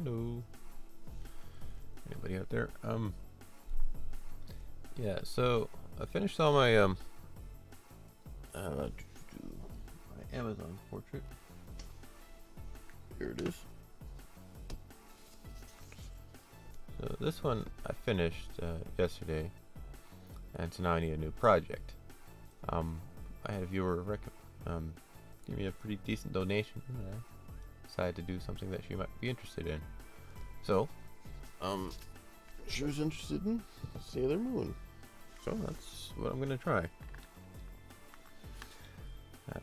Hello. Anybody out there? Yeah, so I finished all my my Amazon portrait. Here it is. So this one I finished yesterday, and so now I need a new project. I had a viewer give me a pretty decent donation, and I decided to do something that she might be interested in. So, she was interested in Sailor Moon. So that's what I'm gonna try.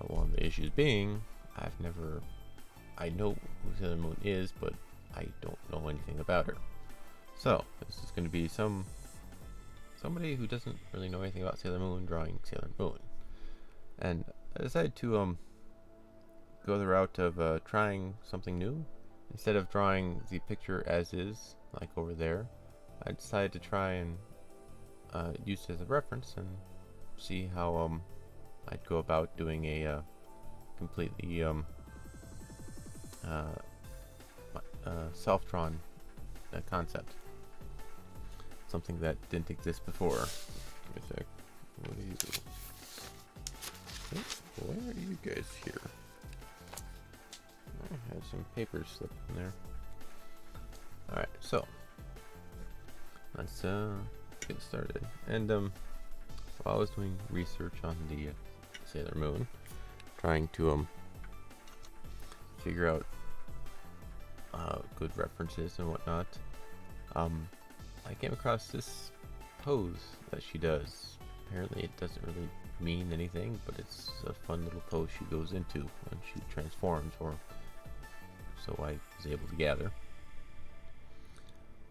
One of the issues being, I know who Sailor Moon is, but I don't know anything about her. So this is gonna be somebody who doesn't really know anything about Sailor Moon drawing Sailor Moon. And I decided to go the route of trying something new. Instead of drawing the picture as is, like over there, I decided to try and use it as a reference and see how I'd go about doing a completely self-drawn concept. Something that didn't exist before. Give me a sec. What do you do? Why are you guys here? I have some papers slipped in there. Alright, so let's get started. And while I was doing research on the Sailor Moon, trying to figure out good references and whatnot, I came across this pose that she does. Apparently it doesn't really mean anything, but it's a fun little pose she goes into when she transforms, or so I was able to gather.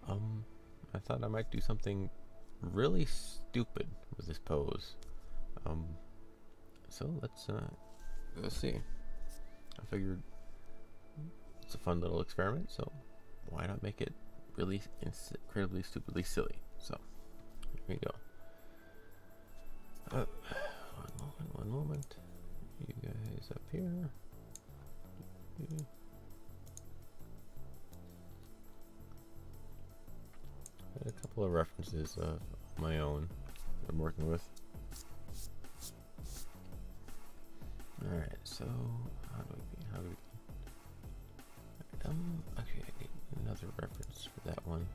I thought I might do something really stupid with this pose. So let's see. I figured it's a fun little experiment, so why not make it really incredibly stupidly silly? So here we go. One moment. You guys up here. A couple of references of my own that I'm working with. Alright, so how do we actually I need another reference for that one.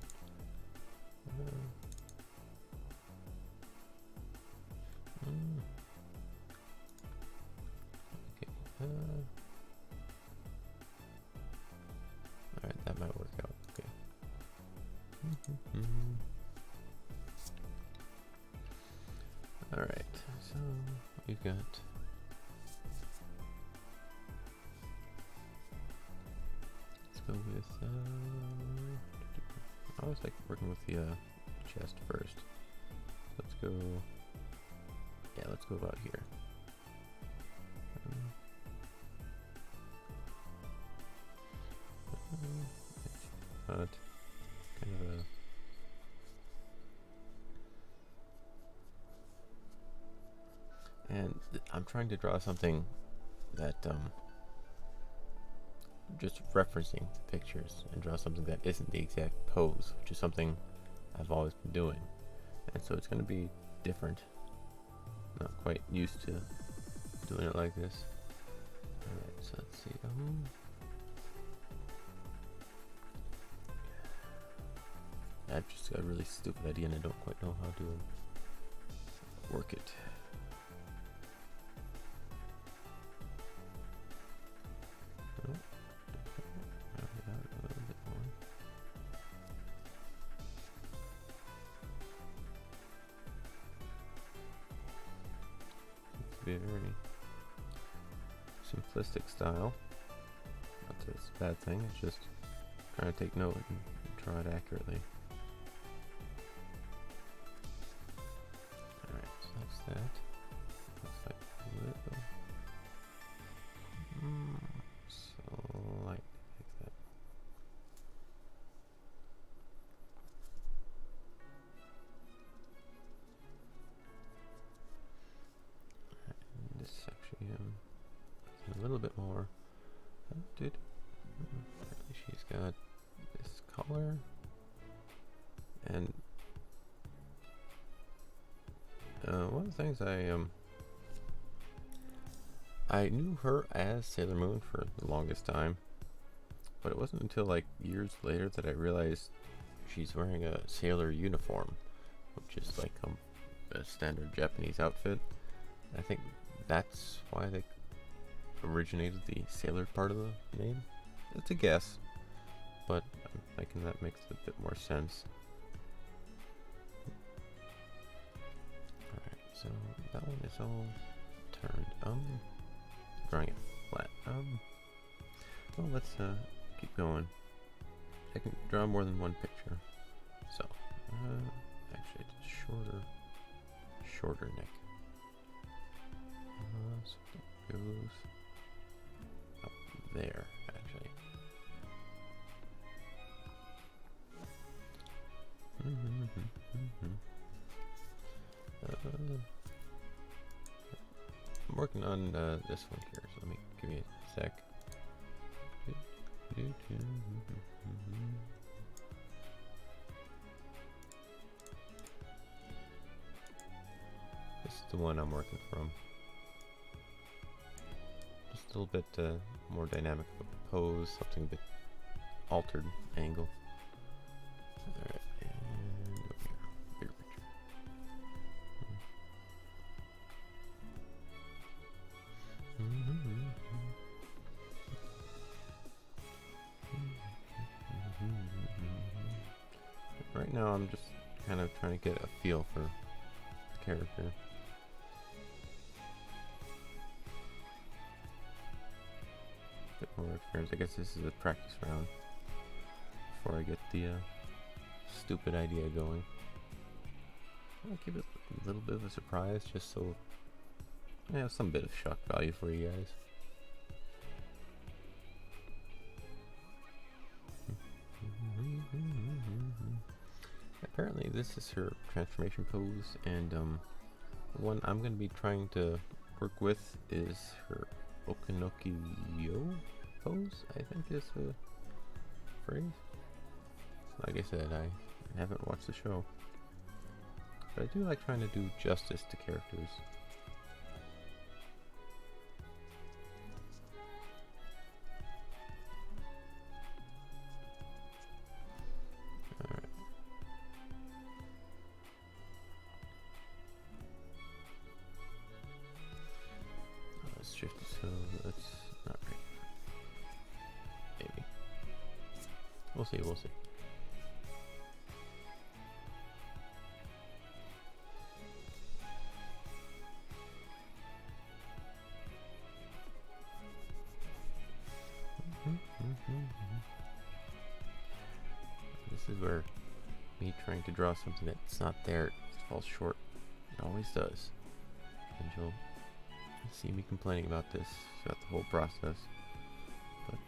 Okay. Alright, that might work out. Okay. Alright, so we've got let's go with I always like working with the chest first. Let's go about here. Kind of and I'm trying to draw something that just referencing pictures, and draw something that isn't the exact pose, which is something I've always been doing, and so it's going to be different. Not quite used to doing it like this. Alright, so let's see. I've just got a really stupid idea and I don't quite know how to work it. Be a very simplistic style. Not that it's a bad thing, it's just trying to take note and draw it accurately. Alright, so that's that. Looks like a little slightly like that. This actually a little bit more. Apparently she's got this color. And one of the things I knew her as Sailor Moon for the longest time, but it wasn't until like years later that I realized she's wearing a sailor uniform, which is like a standard Japanese outfit. I think that's why they originated the sailor part of the name. It's a guess, but I'm thinking that makes a bit more sense. Alright, so that one is all turned. Drawing it flat. Well, let's keep going. I can draw more than one picture. So, actually, it's shorter neck. So that goes up there, actually. I'm working on this one here, so let me give you a sec. This is the one I'm working from. Just a little bit more dynamic of a pose, something a bit altered angle. Alright, and over here, bigger picture. Right now I'm just kind of trying to get a feel for the character. Bit more experience. I guess this is a practice round before I get the stupid idea going. I'll keep it a little bit of a surprise just so I have some bit of shock value for you guys. Apparently this is her transformation pose, and the one I'm going to be trying to work with is her Okinoki-yo pose, I think is the phrase. Like I said, I haven't watched the show, but I do like trying to do justice to characters. Shift it so that's not right. Maybe. We'll see, we'll see. This is where me trying to draw something that's not there, it falls short. It always does. And you'll see me complaining about this throughout the whole process, but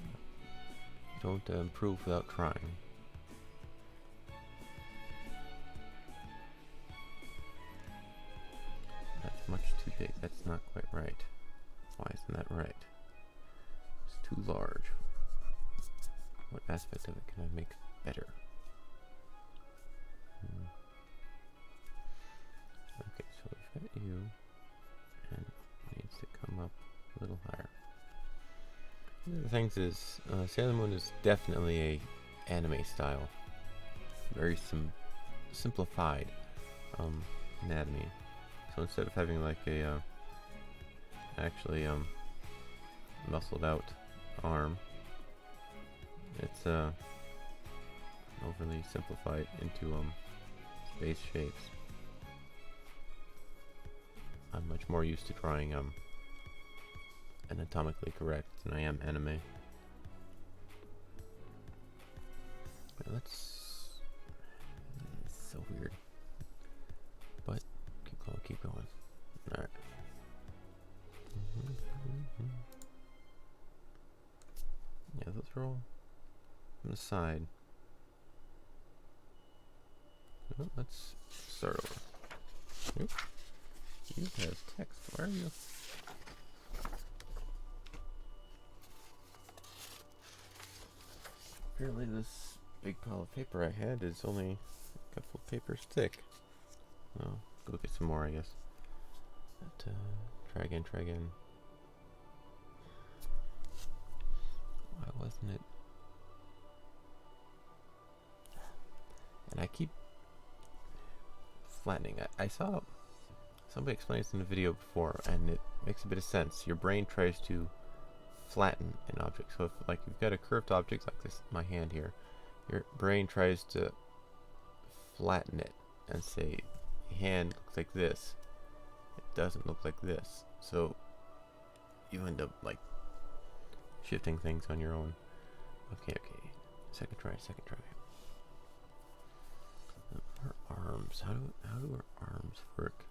don't improve without trying. That's much too big. That's not quite right. Why isn't that right? It's too large. What aspect of it can I make better? Okay, so we've got you, and it needs to come up a little higher. One of the things is, Sailor Moon is definitely a anime style. Very simplified anatomy. So instead of having like a actually muscled out arm, it's overly simplified into space shapes. I'm much more used to drawing anatomically correct than I am anime. Let's. It's so weird, but keep going. All right. Yeah, those are all on the side. Well, let's start over. Oop. You have text. Why are you? Apparently this big pile of paper I had is only a couple of papers thick. Well, go get some more, I guess. But, try again, try again. Why wasn't it? And I keep flattening. I saw somebody explain this in a video before, and it makes a bit of sense. Your brain tries to flatten an object. So if like you've got a curved object like this, my hand here, your brain tries to flatten it and say, hand looks like this. It doesn't look like this. So you end up like shifting things on your own. Okay, okay. Second try, second try. Our arms. How do our arms work?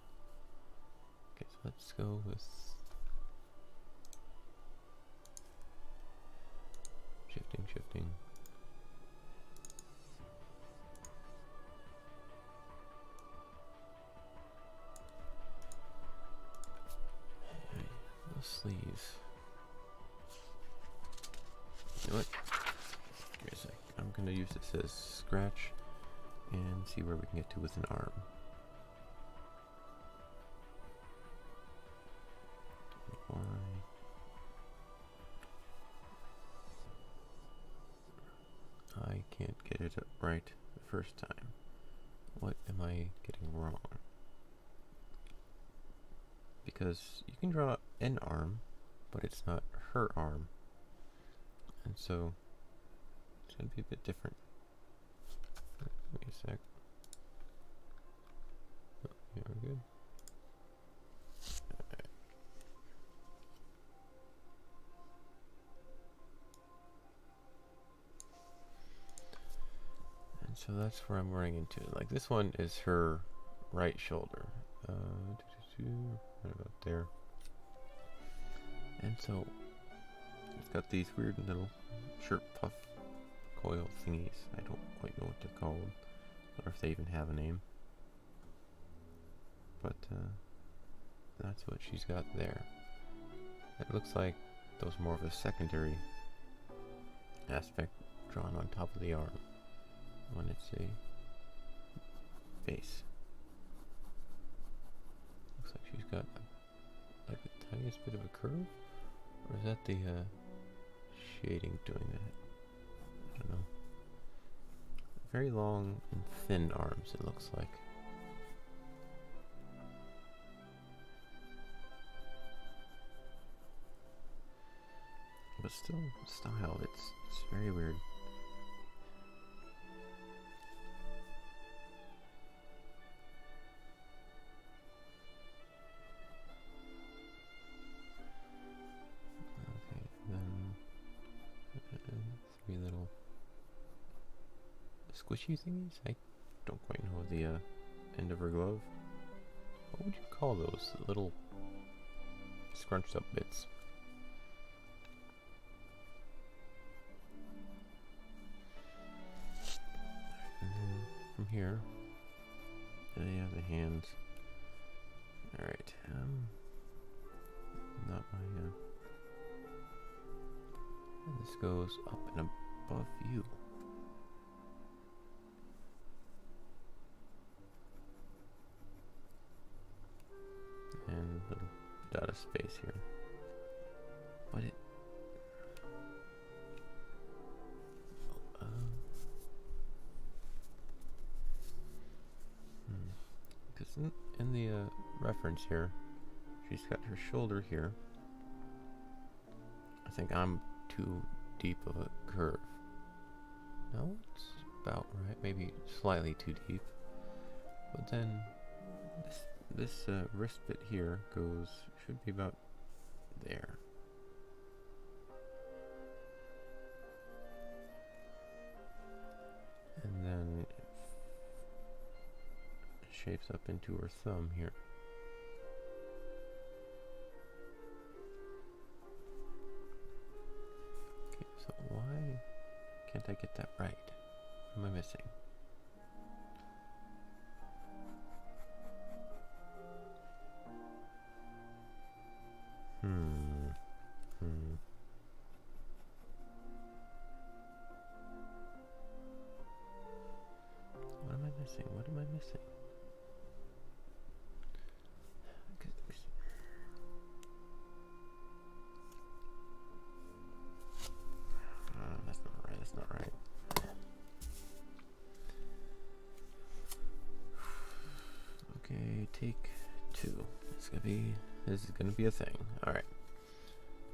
Okay, so let's go with shifting, shifting. The sleeves. You know what? Give me a sec. I'm gonna use this as scratch and see where we can get to with an arm. Why? I can't get it right the first time. What am I getting wrong? Because you can draw an arm, but it's not her arm. And so it's going to be a bit different. Give me a sec. Oh, yeah, we're good. Alright. And so that's where I'm running into. Like this one is her right shoulder. Right about there. And so it's got these weird little shirt puff coil thingies. I don't quite know what they're called, or if they even have a name. But that's what she's got there. It looks like those more of a secondary aspect drawn on top of the arm when it's a face. Looks like she's got like the tiniest bit of a curve, or is that the shading doing that? I don't know. Very long and thin arms, it looks like. But still, style, it's very weird. Okay, then three little squishy thingies? I don't quite know the end of her glove. What would you call those? The little scrunched up bits. And then from here, yeah, the hands. Alright, not my, this goes up and above you. And a little bit out of space here. But it... Because in the reference here, she's got her shoulder here. I think I'm too deep of a curve. No, it's about right. Maybe slightly too deep. But then this wrist bit here goes, should be about there. And then it shapes up into her thumb here. Okay, so why can't I get that right? What am I missing? missing? What am I missing? That's not right. That's not right. Okay, take 2. This is gonna be a thing. All right.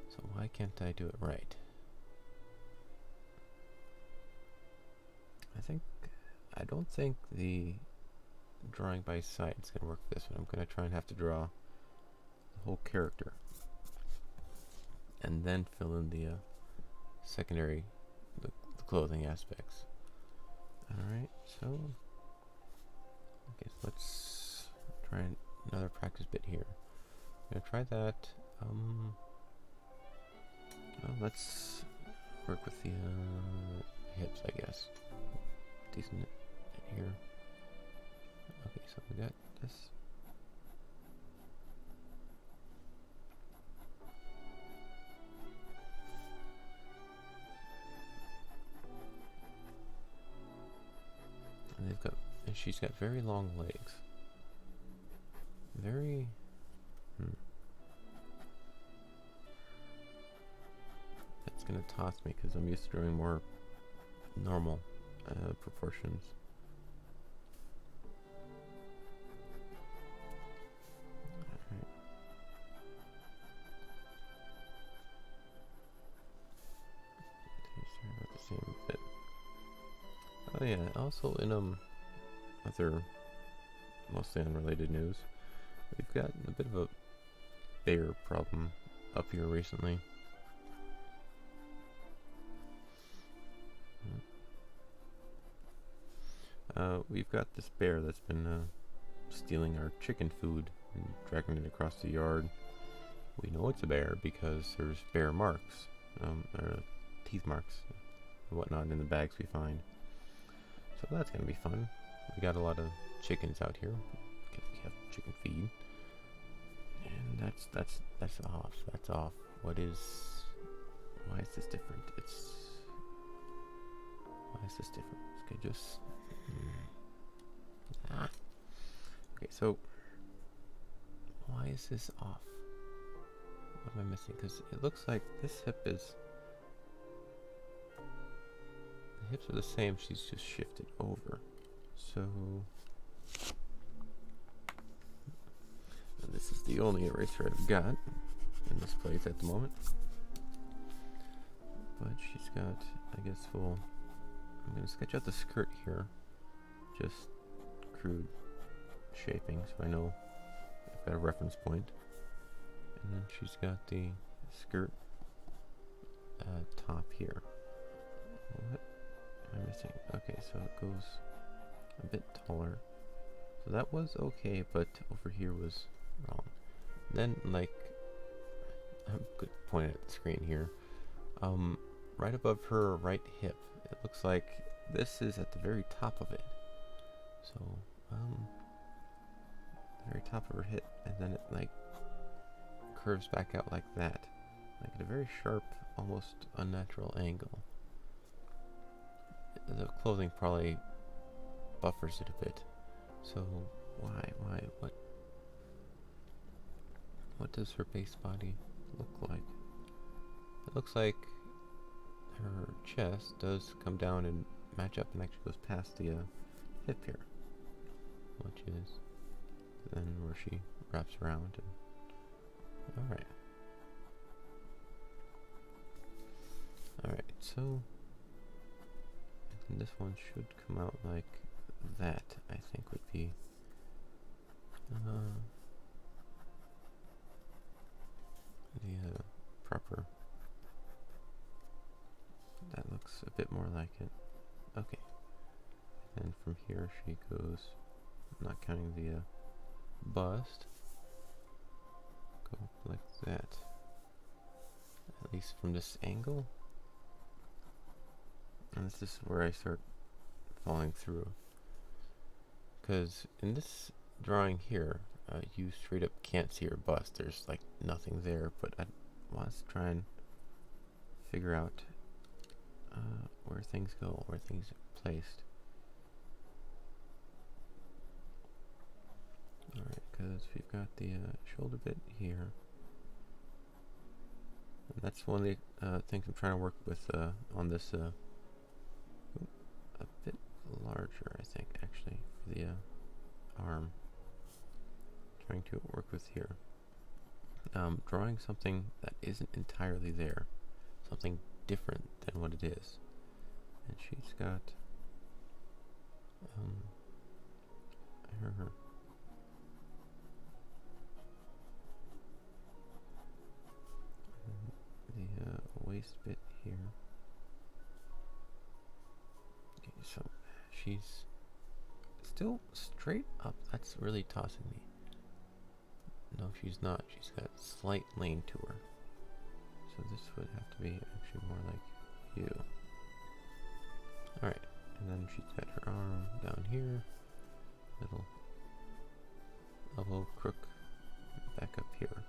So why can't I do it right? I don't think the drawing by sight is gonna work this one. I'm gonna try and have to draw the whole character, and then fill in the secondary, the clothing aspects. All right. So okay, so let's try another practice bit here. I'm gonna try that. Well, let's work with the hips, I guess. Decent here. Okay, so we got this. And she's got very long legs. Very. That's gonna toss me because I'm used to doing more normal proportions. Alright. About the same bit. Oh yeah, also in other mostly unrelated news, we've got a bit of a bear problem up here recently. We've got this bear that's been stealing our chicken food and dragging it across the yard. We know it's a bear because there's bear marks, or teeth marks and whatnot in the bags we find. So that's gonna be fun. We got a lot of chickens out here. We have chicken feed, and that's off. That's off. Why is this different? Why is this different? Okay, just. Okay, so why is this off? What am I missing? Because it looks like this hip is. The hips are the same. She's just shifted over. So this is the only eraser I've got in this place at the moment. But she's got, I guess, full. I'm going to sketch out the skirt here. Just crude shaping so I know I've got a reference point. And then she's got the skirt top here. What am I missing? Okay, so it goes a bit taller. So that was okay, but over here was wrong. Then, like, I'm good point at the screen here. Right above her right hip, it looks like this is at the very top of it. So, the very top of her hip, and then it like curves back out like that, like at a very sharp, almost unnatural angle. The clothing probably buffers it a bit. So why, what does her base body look like? It looks like her chest does come down and match up and actually goes past the hip here, which is then where she wraps around. And alright, so and this one should come out like that, I think would be the proper. That looks a bit more like it. Okay. And from here she goes, not counting the bust, go like that. At least from this angle. And this is where I start falling through. Because in this drawing here, you straight up can't see her bust. There's like nothing there, but I want to try and figure out where things go, where things are placed. because we've got the shoulder bit here. And that's one of the things I'm trying to work with on this a bit larger, I think, actually, for the arm. Trying to work with here. Drawing something that isn't entirely there. Something different than what it is. And she's got her the waist bit here. Okay, so she's still straight up. That's really tossing me. No, she's not. She's got slight lean to her. So this would have to be actually more like you. Alright, and then she's got her arm down here. Little elbow crook back up here.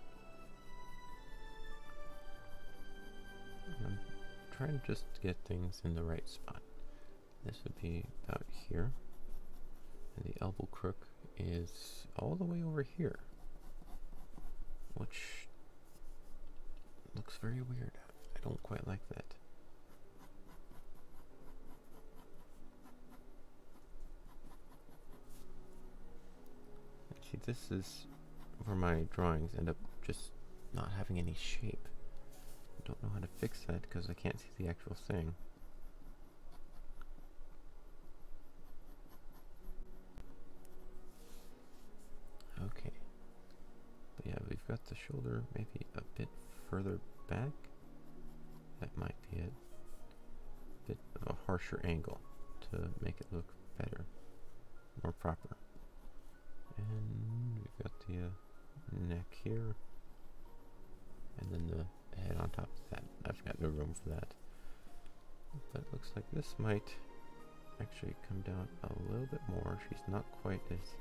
And I'm trying to just get things in the right spot. This would be about here. And the elbow crook is all the way over here. Which looks very weird. I don't quite like that. See, this is where my drawings end up just not having any shape. I don't know how to fix that because I can't see the actual thing. Okay. But yeah, we've got the shoulder maybe a bit further back. That might be it. A bit of a harsher angle to make it look better, more proper. And we've got the neck here, and then the head on top of that. I've got no room for that. But it looks like this might actually come down a little bit more. She's not quite as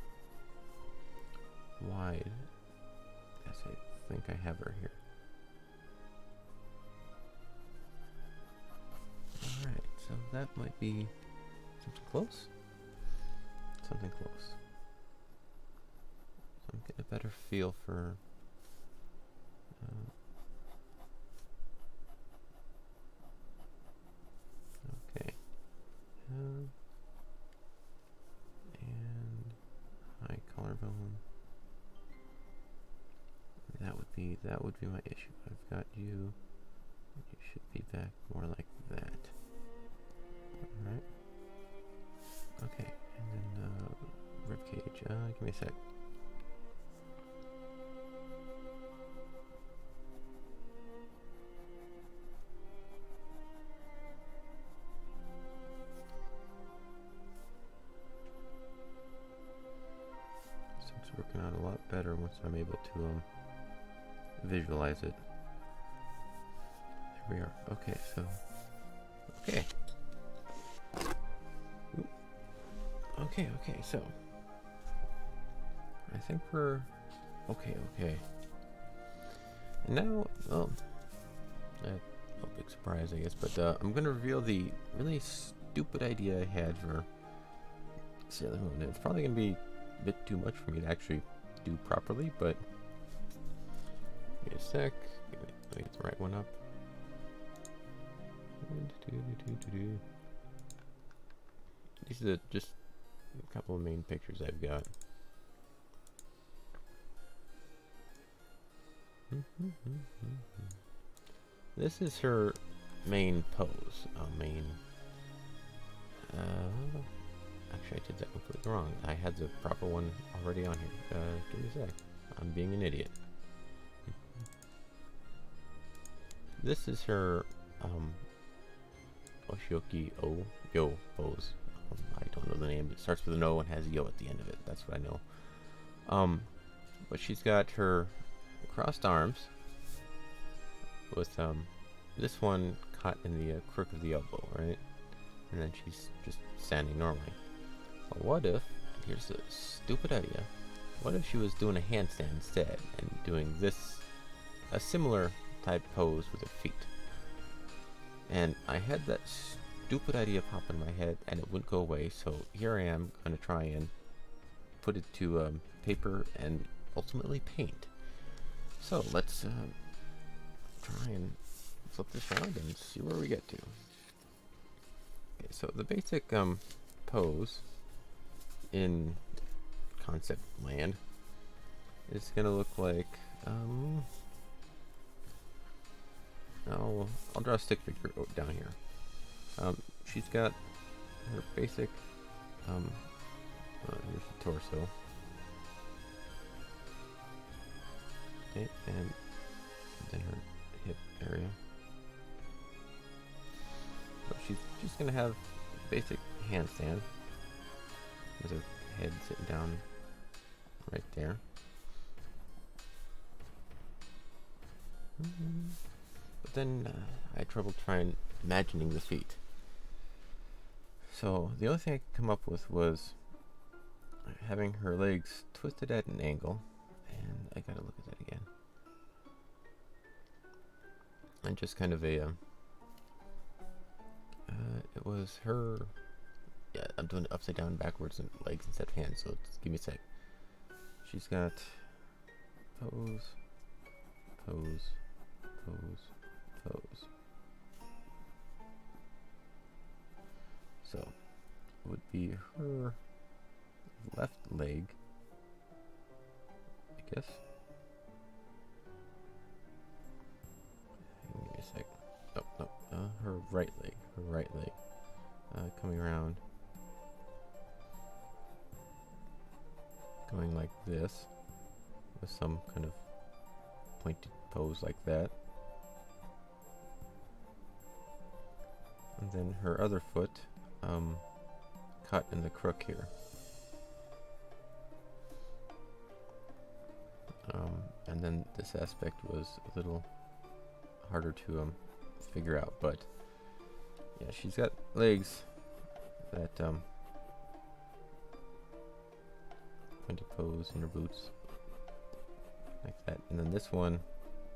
wide as I think I have her here. Alright, so that might be something close. Something close. So I'm getting a better feel for okay. And high collarbone. That would be my issue. I've got you. You should be back more like that. Alright. Okay, and then rib cage. Give me a sec. So it's working out a lot better once I'm able to visualize it. There we are. Okay, so okay. Oop. Okay, so I think we're okay. And now, no big surprise, I guess, but I'm gonna reveal the really stupid idea I had for Sailor Moon. It's probably gonna be a bit too much for me to actually do properly, but give me a sec. Let me get the right one up. These are just a couple of main pictures I've got. This is her main pose. Actually, I did that completely wrong. I had the proper one already on here. Give me a sec. I'm being an idiot. This is her Oshioki Yo pose. I don't know the name. It starts with an O and has a yo at the end of it. That's what I know. But she's got her crossed arms with this one caught in the crook of the elbow, right? And then she's just standing normally. But what if, here's a stupid idea, what if she was doing a handstand instead and doing this, a similar type pose with her feet? And I had that stupid idea pop in my head and it wouldn't go away, so here I am going to try and put it to paper and ultimately paint. So let's try and flip this around and see where we get to. Okay, so the basic pose in concept land is gonna look like I'll draw a stick figure down here. She's got her basic here's the torso. Okay, and then her hip area. So she's just gonna have basic handstand with her head sitting down right there. But then I had trouble imagining the feet. So the only thing I could come up with was having her legs twisted at an angle, and I gotta look at that again. And just kind of a it was her. Yeah, I'm doing it upside down, backwards, and legs instead of hands. So just give me a sec. She's got pose, pose, pose, pose. So it would be her left leg, I guess. Give me a sec. Oh, no, her right leg. Her right leg. Coming around. Going like this. With some kind of pointed pose like that. And then her other foot, caught in the crook here. And then this aspect was a little harder to figure out, but yeah, she's got legs that pointed pose in her boots like that, and then this one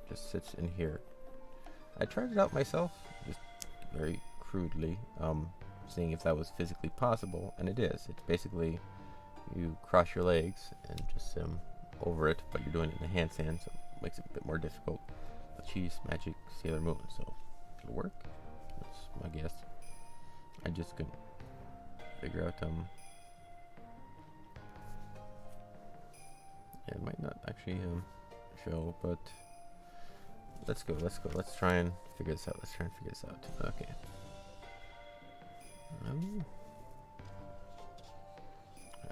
just sits in here. I tried it out myself, just very crudely, seeing if that was physically possible, and it is. It's basically you cross your legs and just over it, but you're doing it in a handstand, so it makes it a bit more difficult. But she's Magic Sailor Moon, so it'll work. That's my guess. I just couldn't figure out it might not actually show, but let's go. Let's try and figure this out. Okay.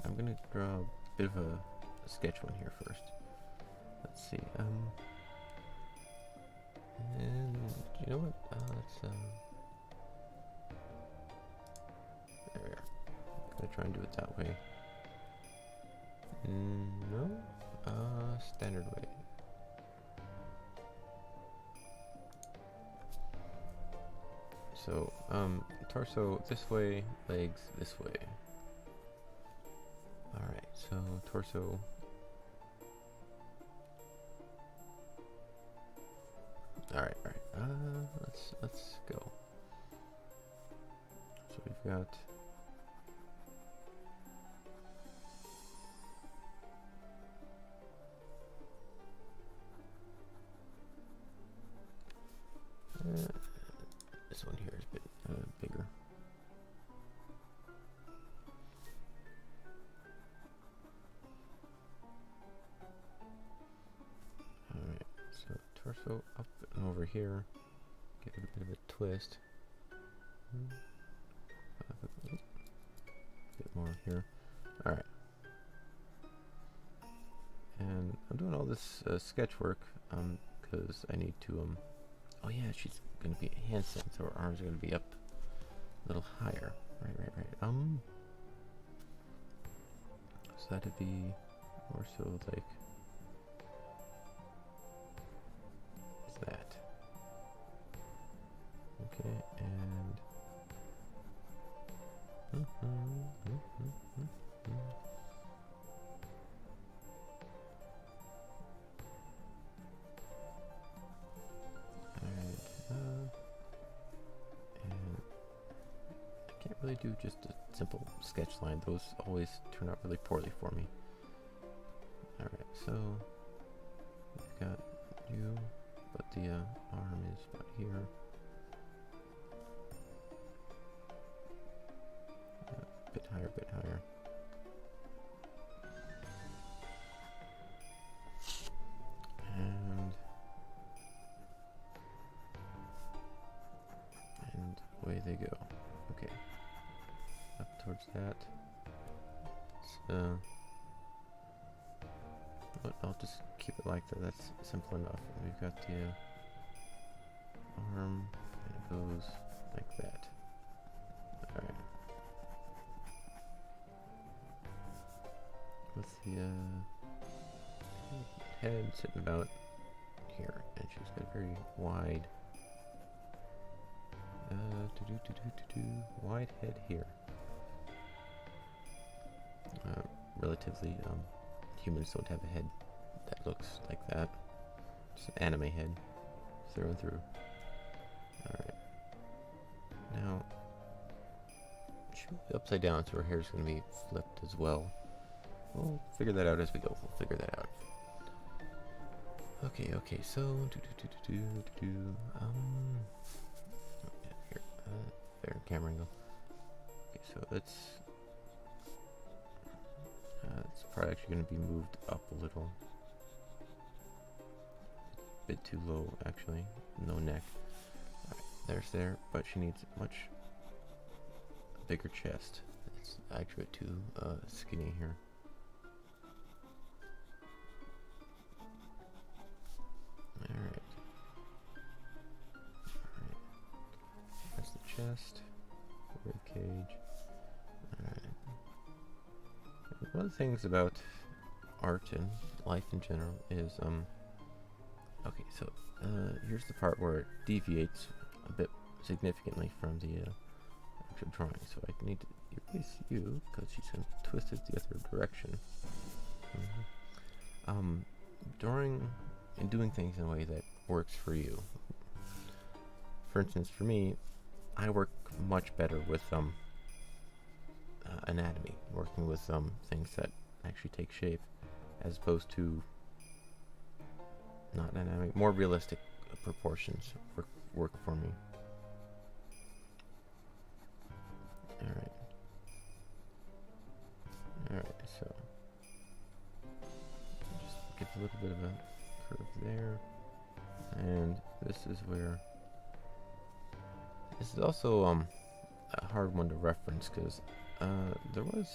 I'm gonna draw a bit of a sketch one here first. Let's see. And you know what? Let's there we are. I'm gonna try and do it that way. No. Standard way. So, torso this way, legs this way. Alright, so torso. Alright. Let's go. So we've got this one here is a bit bigger. Alright, so torso up and over here. Give it a bit of a twist. A bit more here. Alright. And I'm doing all this sketch work because I need to oh yeah, she's gonna be a handstand, so her arms are gonna be up a little higher. Right. So that'd be more so like that. Okay, and really do just a simple sketch line. Those always turn out really poorly for me. Alright, so we've got you, but the arm is about here. Bit higher, bit higher. And away they go. Okay. Up towards that. But I'll just keep it like that. That's simple enough. And we've got the arm, and it goes like that. Alright. With the head sitting about here, and she's got a very wide, wide head here. Relatively, humans don't have a head that looks like that. It's an anime head, through and through. Alright. Now, she'll be upside down, so her hair's going to be flipped as well. We'll figure that out as we go. We'll figure that out. Okay, so, here, there, camera angle. Okay, so it's probably actually going to be moved up a little. A bit too low, actually. No neck. Alright, there's there, but she needs a much bigger chest. It's actually too skinny here. Alright. That's the chest. Rib cage. Alright. One of the things about art and life in general is, okay, so, here's the part where it deviates a bit significantly from the, actual drawing. So I need to erase you, because she's kind of twisted the other direction. Drawing and doing things in a way that works for you. For instance, for me, I work much better with, anatomy, working with things that actually take shape, as opposed to not anatomy, more realistic proportions work for me. Alright, so just give a little bit of a curve there, and this is where this is also a hard one to reference, because there was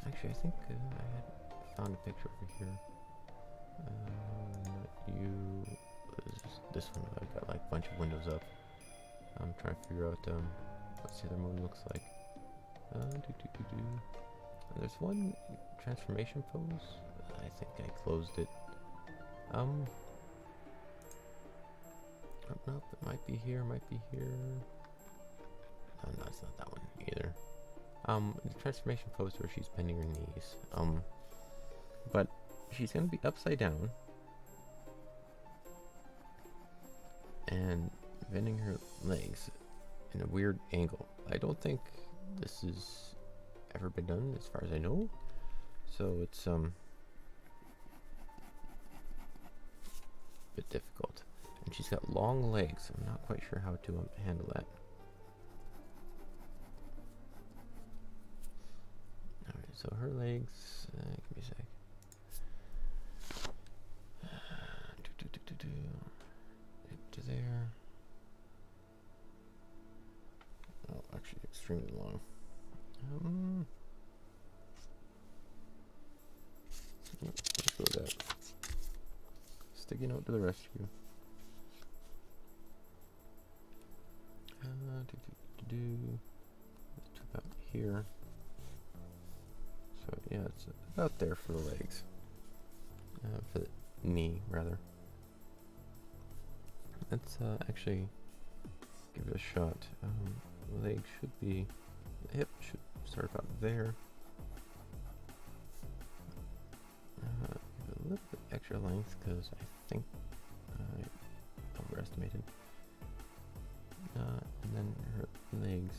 actually, I think I had found a picture over here. This one. I've got like a bunch of windows up. I'm trying to figure out what the other moon looks like. There's one transformation pose. I think I closed it. Nope, it might be here, might be here. No, it's not that one either. The transformation pose where she's bending her knees. But she's gonna be upside down and bending her legs in a weird angle. I don't think this has ever been done, as far as I know. So it's a bit difficult. And she's got long legs. I'm not quite sure how to handle that. Alright, so her legs, give me a sec. Hip to there. Oh, actually extremely long. Let's go with that. Sticky note to the rescue. It's about here. So yeah, it's about there for the legs. For the knee, rather. Let's actually give it a shot. The leg should be, the hip should start about there. Give it a little bit extra length, because I think I overestimated. And then her legs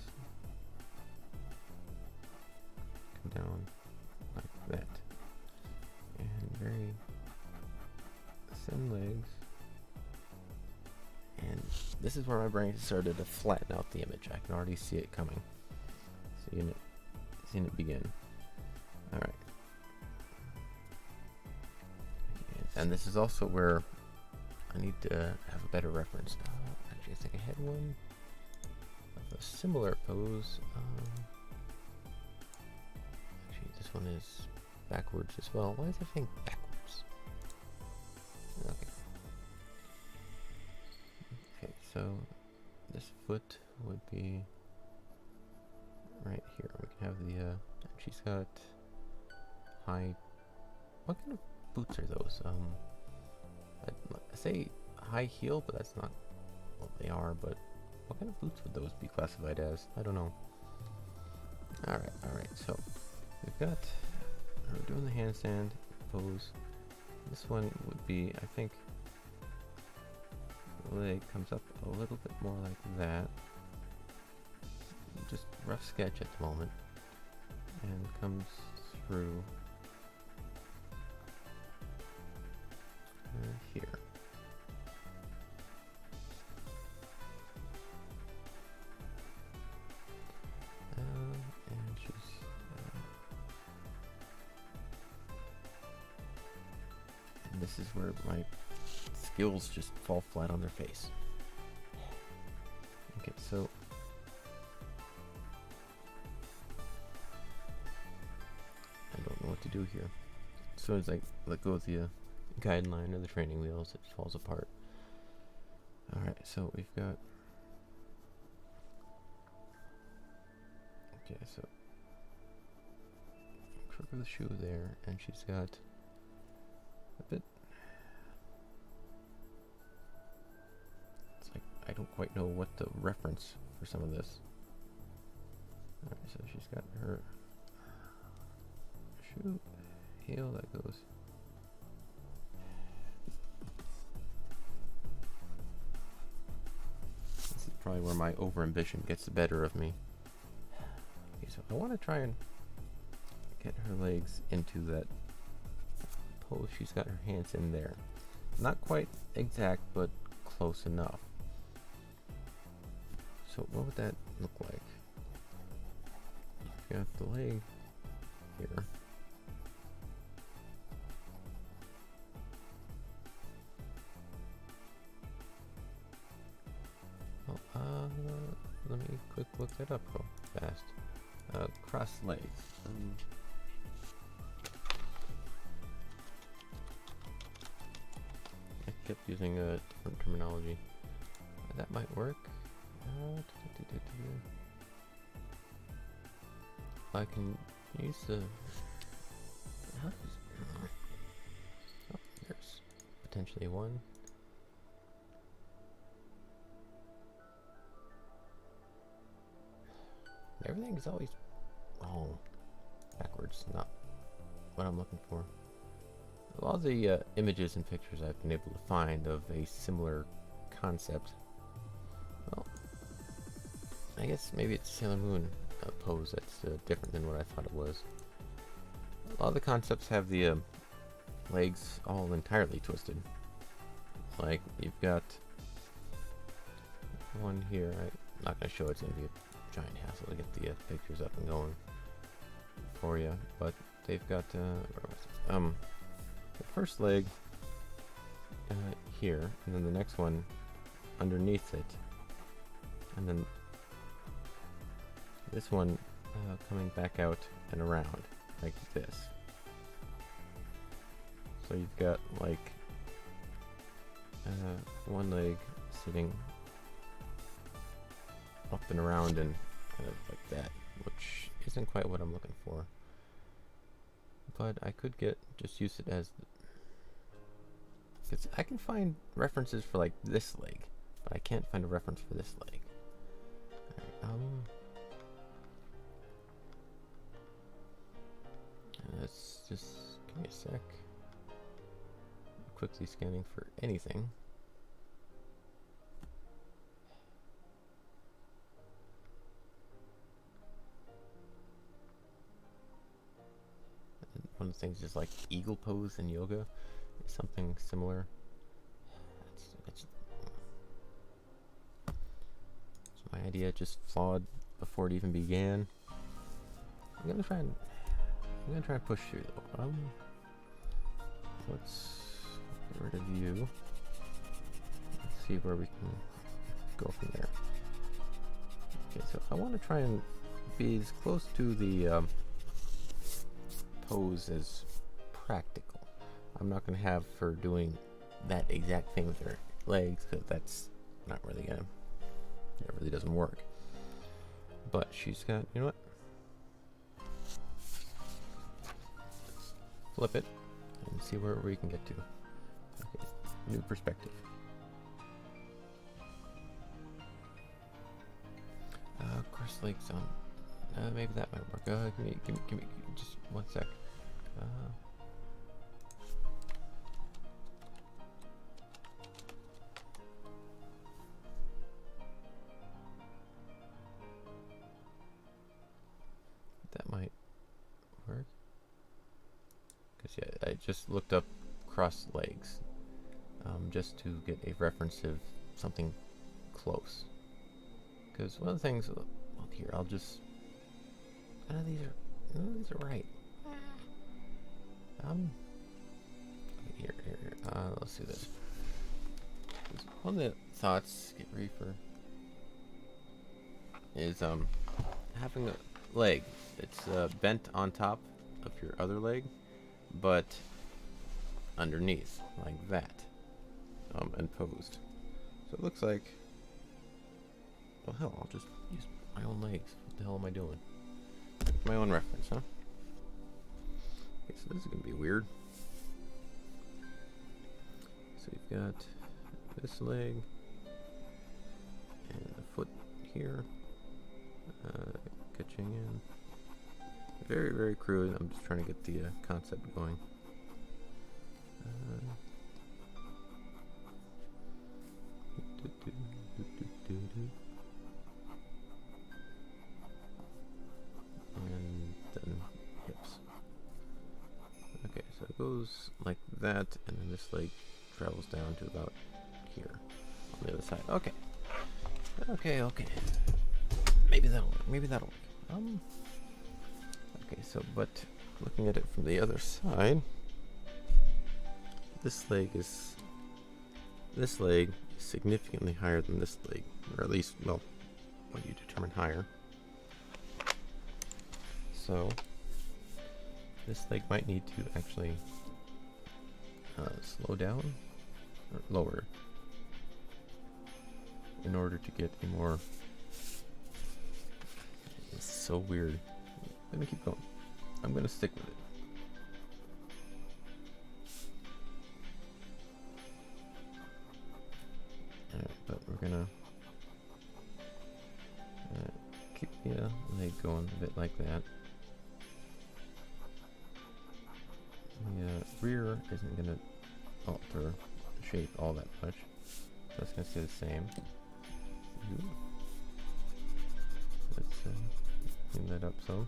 come down like that. And very this is where my brain started to flatten out the image. I can already see it coming. Seeing it begin. Alright. And this is also where I need to have a better reference. Actually, I think I had one of a similar pose. Actually, this one is backwards as well. Why is everything backwards? Okay. Okay, so this foot would be right here. We can have the, she's got high, what kind of boots are those? I say high heel, but that's not what they are, but what kind of boots would those be classified as? I don't know. Alright, so we've got, we're doing the handstand pose. This one would be, I think, the leg comes up a little bit more like that. Just rough sketch at the moment. And comes through here. And she's and this is where my skills just fall flat on their face. Okay, so I don't know what to do here. As soon as I let go of the guideline or the training wheels, it falls apart. Alright, so we've got, okay, so crook of the shoe there, and she's got a bit, it's like I don't quite know what to reference for some of this. Alright, so she's got her shoe heel that goes probably where my over-ambition gets the better of me. Okay, so I want to try and get her legs into that pose. She's got her hands in there. Not quite exact, but close enough. So what would that look like? You've got the leg here. Let me quick look that up real fast. Cross legs. I kept using a different terminology. That might work. I can use the. Oh, there's potentially one. Everything is always backwards, not what I'm looking for. A lot of the images and pictures I've been able to find of a similar concept, well, I guess maybe it's Sailor Moon pose that's different than what I thought it was. A lot of the concepts have the legs all entirely twisted. Like, you've got one here, I'm not going to show it, it's going to be a giant hassle to get the pictures up and going for you, but they've got the first leg here, and then the next one underneath it, and then this one coming back out and around like this. So you've got like one leg sitting up and around and kind of like that, which isn't quite what I'm looking for. But I could just use it as, I can find references for like this leg, but I can't find a reference for this leg. Alright, let's just give me a sec. Quickly scanning for anything. One of the things is like eagle pose in yoga, something similar. It's idea just flawed before it even began. I'm gonna try and push through though. Let's get rid of you. Let's see where we can go from there. Okay, so I want to try and be as close to the pose as practical. I'm not going to have her doing that exact thing with her legs, because that's not really gonna, it really doesn't work. But she's got, you know what? Let's flip it and see where we can get to. Okay, new perspective. Cross legs on. Maybe that might work. Give me just 1 sec. That might work. Because yeah, I just looked up cross legs, just to get a reference of something close. Because one of the things, well, here I'll just. None of these are right. Here. Let's do this. One of the thoughts, get ready for, is having a leg that's bent on top of your other leg, but underneath, like that, and posed. So it looks like. Well, hell, I'll just use my own legs. What the hell am I doing? My own reference, huh? Okay, so this is gonna be weird. So you've got this leg and the foot here, catching in. Very, very crude. I'm just trying to get the concept going. And then hips. Okay, so it goes like that, and then this leg travels down to about here on the other side. Okay. Okay. Maybe that'll work. Okay, so but looking at it from the other side, this leg is significantly higher than this leg, or at least, well, what you determine higher. So this leg might need to actually slow down or lower in order to get a more. It's so weird. I'm gonna keep going. I'm gonna stick with it. Alright, but we're gonna keep the leg going a bit like that. The rear isn't going to alter the shape all that much. That's going to stay the same. Let's clean that up some.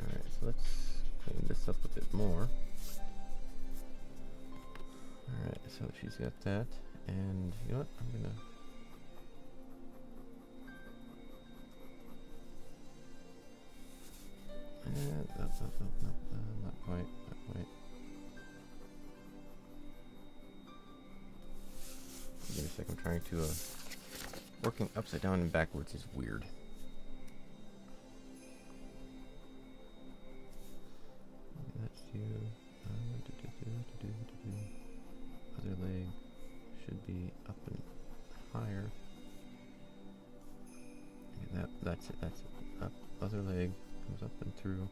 Alright, so let's clean this up a bit more. Alright, so she's got that. And you know what? I'm going to. No, not quite. Give me a second, I'm trying to, working upside down and backwards is weird. That's you. Other leg should be up and higher. Okay, that's it. Up, other leg. Comes up and through.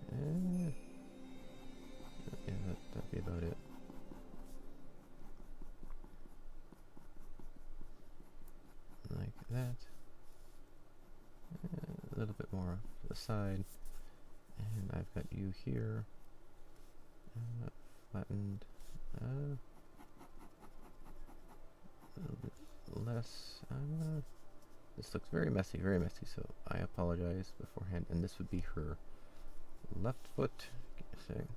Yeah, that'd be about it. Like that. A little bit more to the side. And I've got you here. Flattened. A little bit less. This looks very messy, so I apologize beforehand. And this would be her left foot. Give me a sec.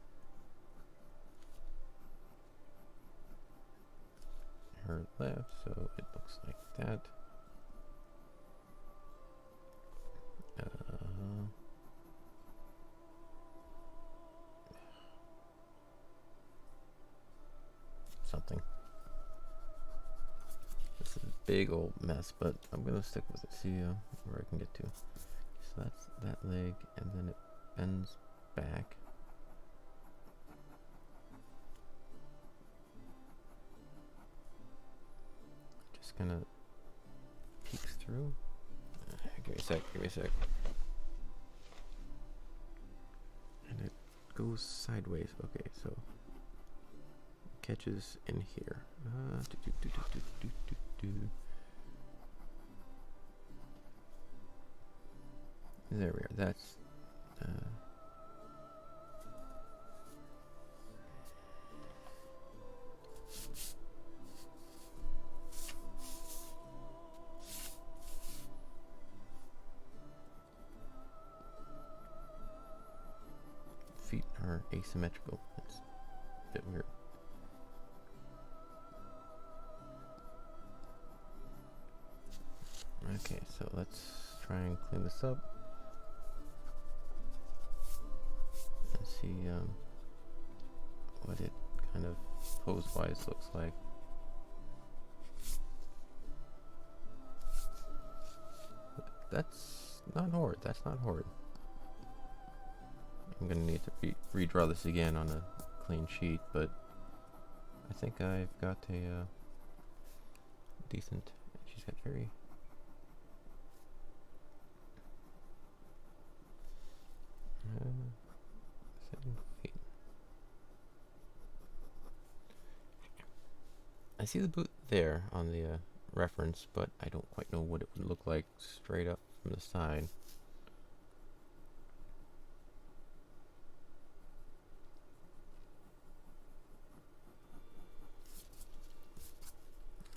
her left, so it looks like that. Something. This is a big old mess, but I'm gonna stick with it. See where I can get to. So that's that leg, and then it bends back. Just kind of peeks through. Give me a sec. Give me a sec. And it goes sideways. Okay, so catches in here. There we are. That's feet are asymmetrical. It's a bit weird. Okay, so let's try and clean this up and see what it kind of pose-wise looks like. That's not horrid. That's not horrid. I'm gonna need to redraw this again on a clean sheet, but I think I've got a decent. She's got very. 7 feet. I see the boot there on the reference, but I don't quite know what it would look like straight up from the side.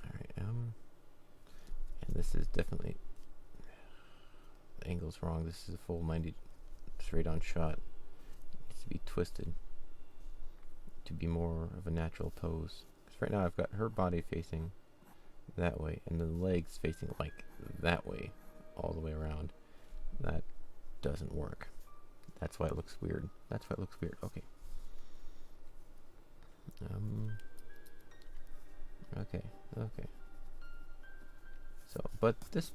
Alright, and this is definitely, the angle's wrong. This is a full 90 straight on shot. It needs to be twisted to be more of a natural pose. Because right now I've got her body facing that way and the legs facing like that way all the way around. That doesn't work. That's why it looks weird. That's why it looks weird. Okay. Okay. So, but this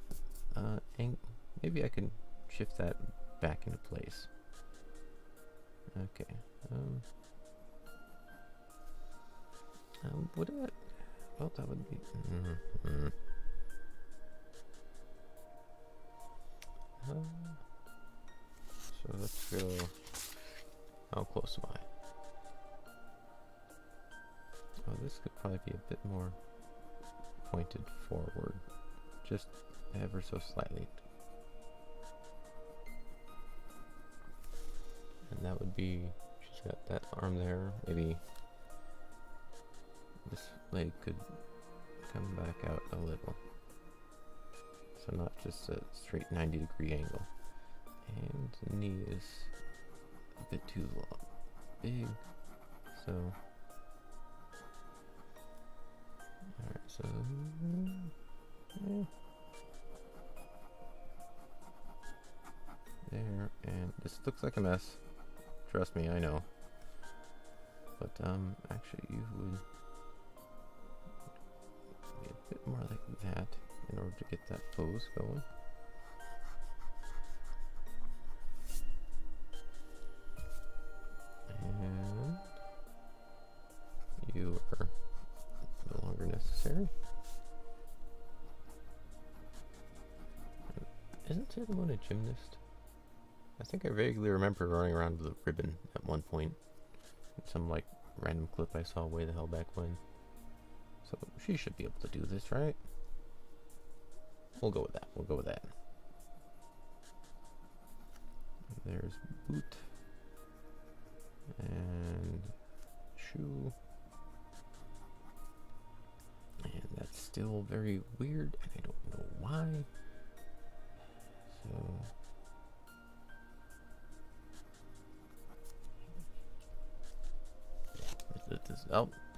maybe I can shift that back into place. Okay. Would it? Well, that would be. So let's go. How close am I? Oh, this could probably be a bit more pointed forward, just ever so slightly. And that would be, she's got that arm there, maybe this leg could come back out a little. So not just a straight 90-degree angle. And the knee is a bit too long, big, so. Alright, so, yeah. There, and this looks like a mess. Trust me, I know. But, actually you would be a bit more like that in order to get that pose going. And you are no longer necessary. Isn't Sailor Moon a gymnast? I think I vaguely remember running around with a ribbon at one point. In some like random clip I saw way the hell back when. So she should be able to do this, right? We'll go with that. We'll go with that. There's boot. And shoe. And that's still very weird, and I don't know why. So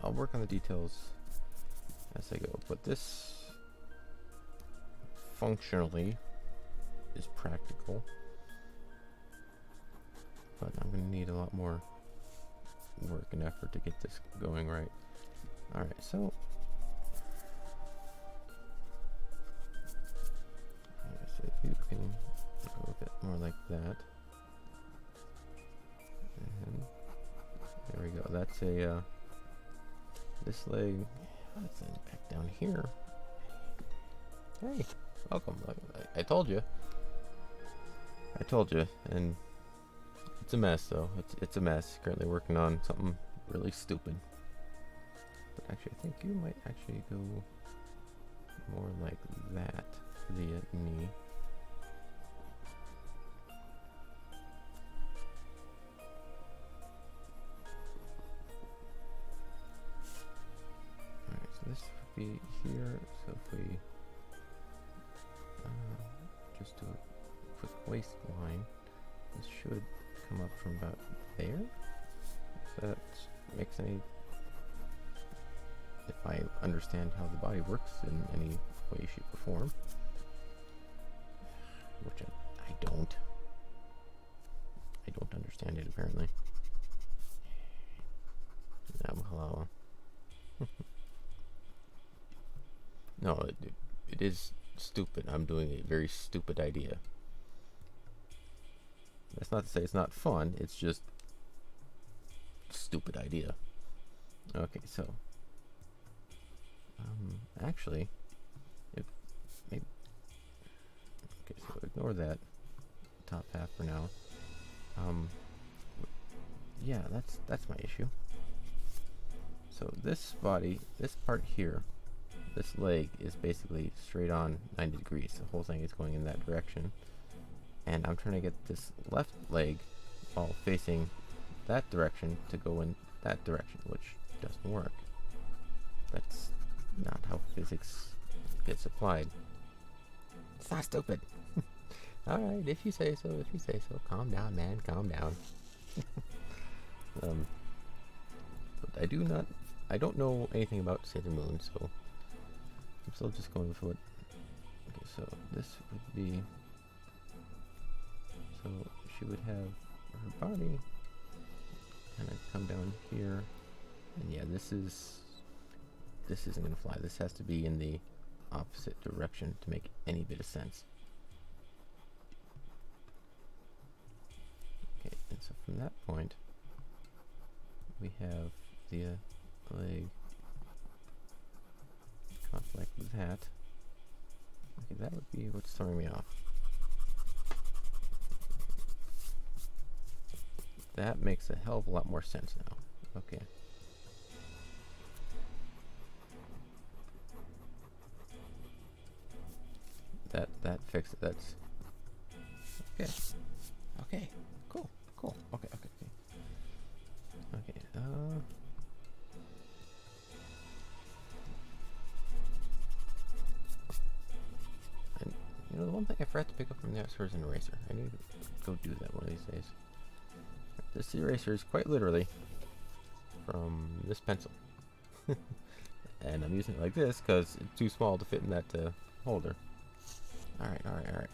I'll work on the details as I go. But this functionally is practical, but I'm going to need a lot more work and effort to get this going right. Alright, so you can go a bit more like that. And there we go. That's a this leg. Let's back down here. Hey, welcome. I told you. I told you, and it's a mess though. It's a mess. Currently working on something really stupid. But actually, I think you might actually go more like that for the knee. Alright, so this would be here. So if we just do a quick waistline, this should come up from about there. If that makes any... if I understand how the body works in any way, shape, or form. Which I don't. I don't understand it, apparently. Hello. No, it is stupid. I'm doing a very stupid idea. That's not to say it's not fun, it's just stupid idea. Okay, so actually, if maybe, okay, so ignore that top half for now. Yeah, that's my issue. So this body, this part here, this leg is basically straight on 90 degrees. The whole thing is going in that direction. And I'm trying to get this left leg all facing that direction to go in that direction, which doesn't work. That's not how physics gets applied. It's not stupid. Alright, if you say so, if you say so. Calm down, man, calm down. But I don't know anything about Sailor Moon, so I'm still just going with what... Okay, so this would be... So she would have her body kind of come down here, and yeah, this isn't gonna fly. This has to be in the opposite direction to make any bit of sense. Okay, and so from that point, we have the leg conflict with that. Okay, that would be what's throwing me off. That makes a hell of a lot more sense now. Okay. That fixed it. That's okay. Okay. Cool. Cool. Okay. Okay. Okay. Okay. And you know, the one thing I forgot to pick up from the outskirts is an eraser. I need to go do that one of these days. This eraser is quite literally from this pencil. And I'm using it like this because it's too small to fit in that holder. Alright.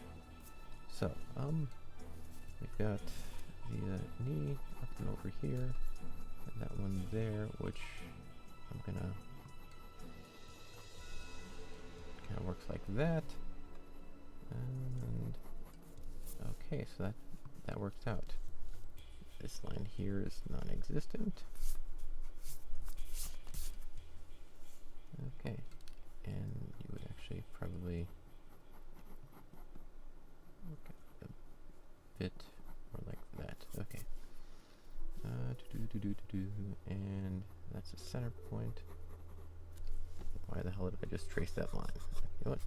So, we've got the knee up and over here, and that one there, which I'm gonna kind of works like that. And okay, so that works out. This line here is non-existent. Okay, and you would actually probably look a bit more like that. Okay. And that's the center point. Why the hell did I just trace that line? You know what?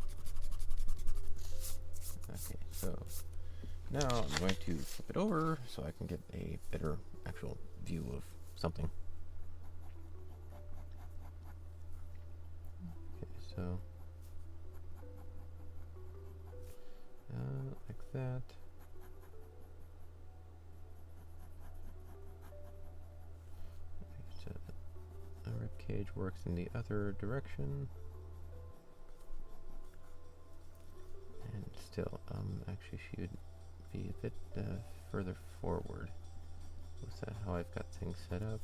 Okay, so now I'm going to flip it over so I can get a better actual view of something. Okay, so like that. A rib cage gauge works in the other direction. And still, actually she would be a bit further forward. Was that how I've got things set up?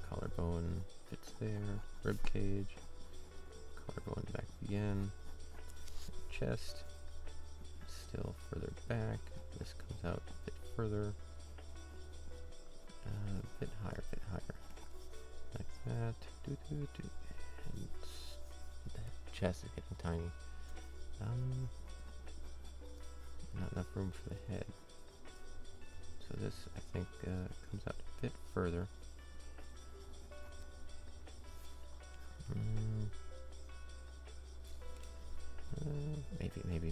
Collarbone fits there, rib cage, collarbone back again, chest, still further back, this comes out a bit further, a bit higher, like that, and the chest is getting tiny, not enough room for the head, so this I think comes out a bit further.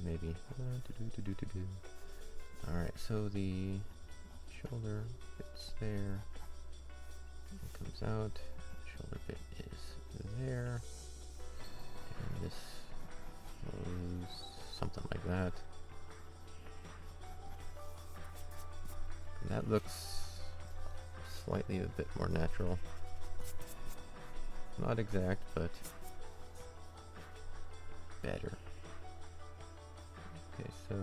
Maybe. Alright, so the shoulder fits there. It comes out. Shoulder bit is there. And this goes something like that. And that looks slightly a bit more natural. Not exact, but better. Okay, so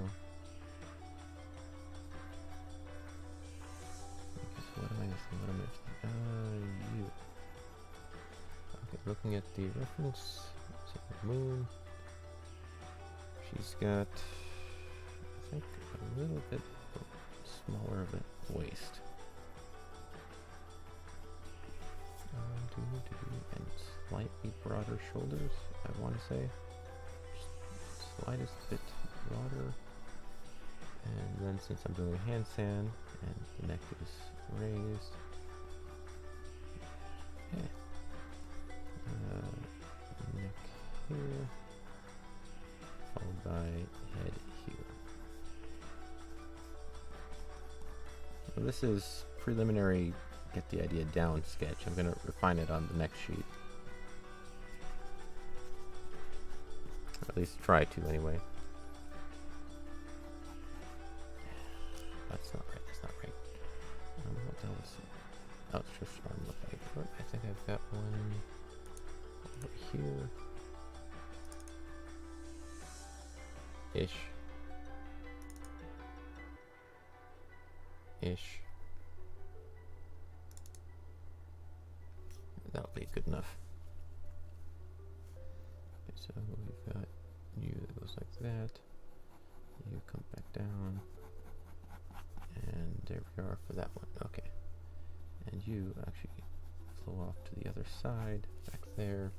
what am I missing? You. Okay, looking at the reference, Sailor Moon. She's got, I think, a little bit smaller of a waist. And slightly broader shoulders, I want to say. Slightest bit broader. And then since I'm doing a handstand and the neck is raised, okay. Neck here, followed by head here. Well, this is preliminary get the idea down sketch. I'm going to refine it on the next sheet. Or at least try to anyway. That's not right. What the hell is it? Outstretched arm look like? But I think I've got one over here. Ish. That'll be good enough. Okay, so we've got you that goes like that. You come back down. And there we are for that one. Okay. And you actually flow off to the other side, back there.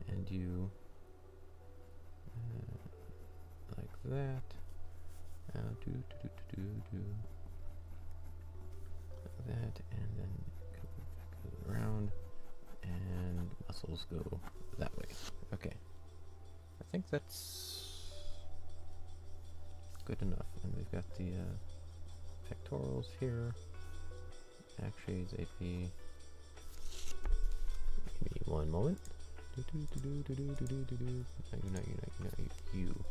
And you, like that. Do. Like that, and then come back around. And muscles go that way. Okay. I think that's good enough. And we've got the pectorals here. Actually, they'd be. Give me one moment. You.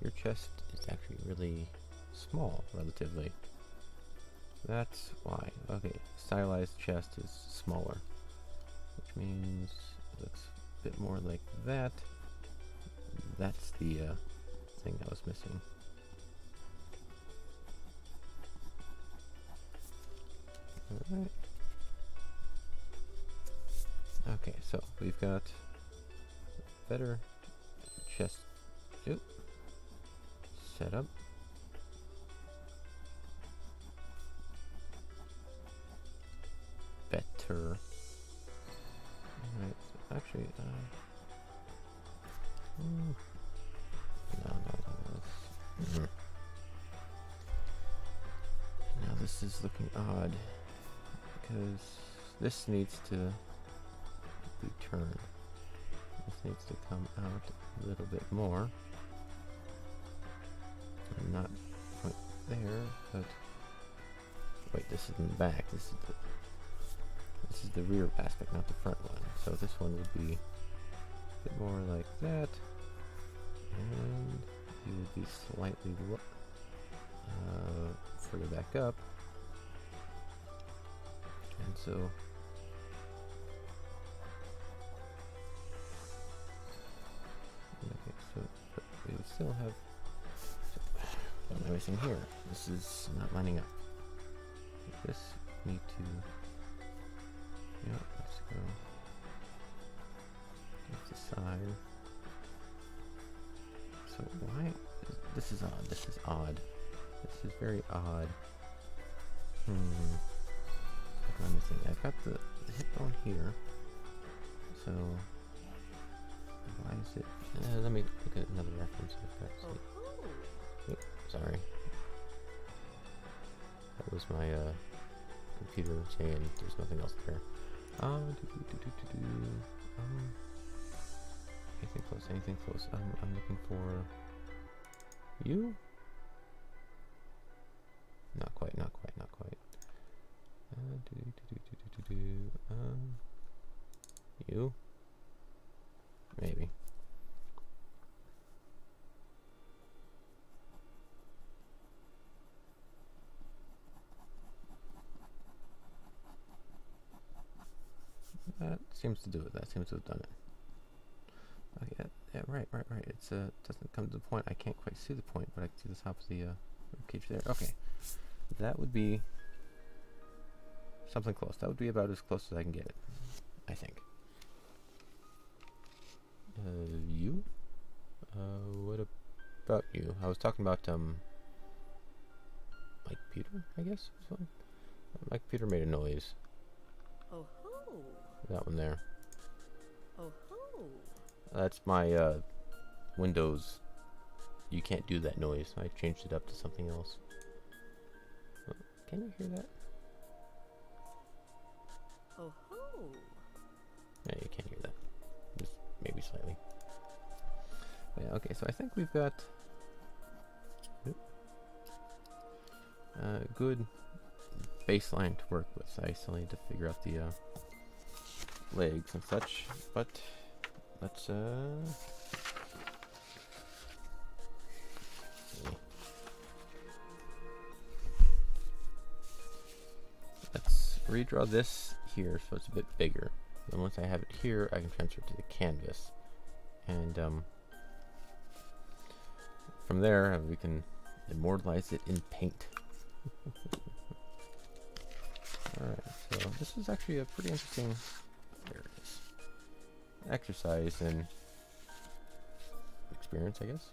Your chest is actually really small, relatively. That's why. Okay, stylized chest is smaller. Which means it looks a bit more like that. That's the thing I was missing. Alright. Okay, so we've got better chest set up. Better. Alright, so actually, no. Now this is looking odd because this needs to be turned. This needs to come out a little bit more. And not point there, but wait, this is in the back. This is the rear aspect, not the front one. So this one would be a bit more like that, and you would be slightly further back up, and so but we would still have. What am I missing here? This is not lining up. This need to. Yeah, let's go. Let's decide. So why? This is odd. This is odd. This is very odd. What am I missing? I've got the hip bone here. So why is it? Let me look at another reference. I've got. Oops, sorry. That was my computer saying there's nothing else there. Anything close? Anything close? I'm looking for you. Not quite. Not quite. Not quite. You. Maybe. That seems to do it. That seems to have done it. Oh, yeah, right. It's doesn't come to the point. I can't quite see the point, but I can see the top of the cage there. Okay, that would be something close. That would be about as close as I can get it, I think. You? What about you? I was talking about Mike Peter, I guess. Mike Peter made a noise. Oh ho! That one there. Oh ho! That's my Windows. You can't do that noise. I changed it up to something else. Can you hear that? Oh ho! Yeah, you can't hear that. Just maybe slightly. But yeah, okay, so I think we've got good baseline to work with. I still need to figure out the legs and such, but let's redraw this here so it's a bit bigger. Then once I have it here, I can transfer it to the canvas, and from there we can immortalize it in paint. Alright, so this is actually a pretty interesting, there it is, exercise and experience, I guess.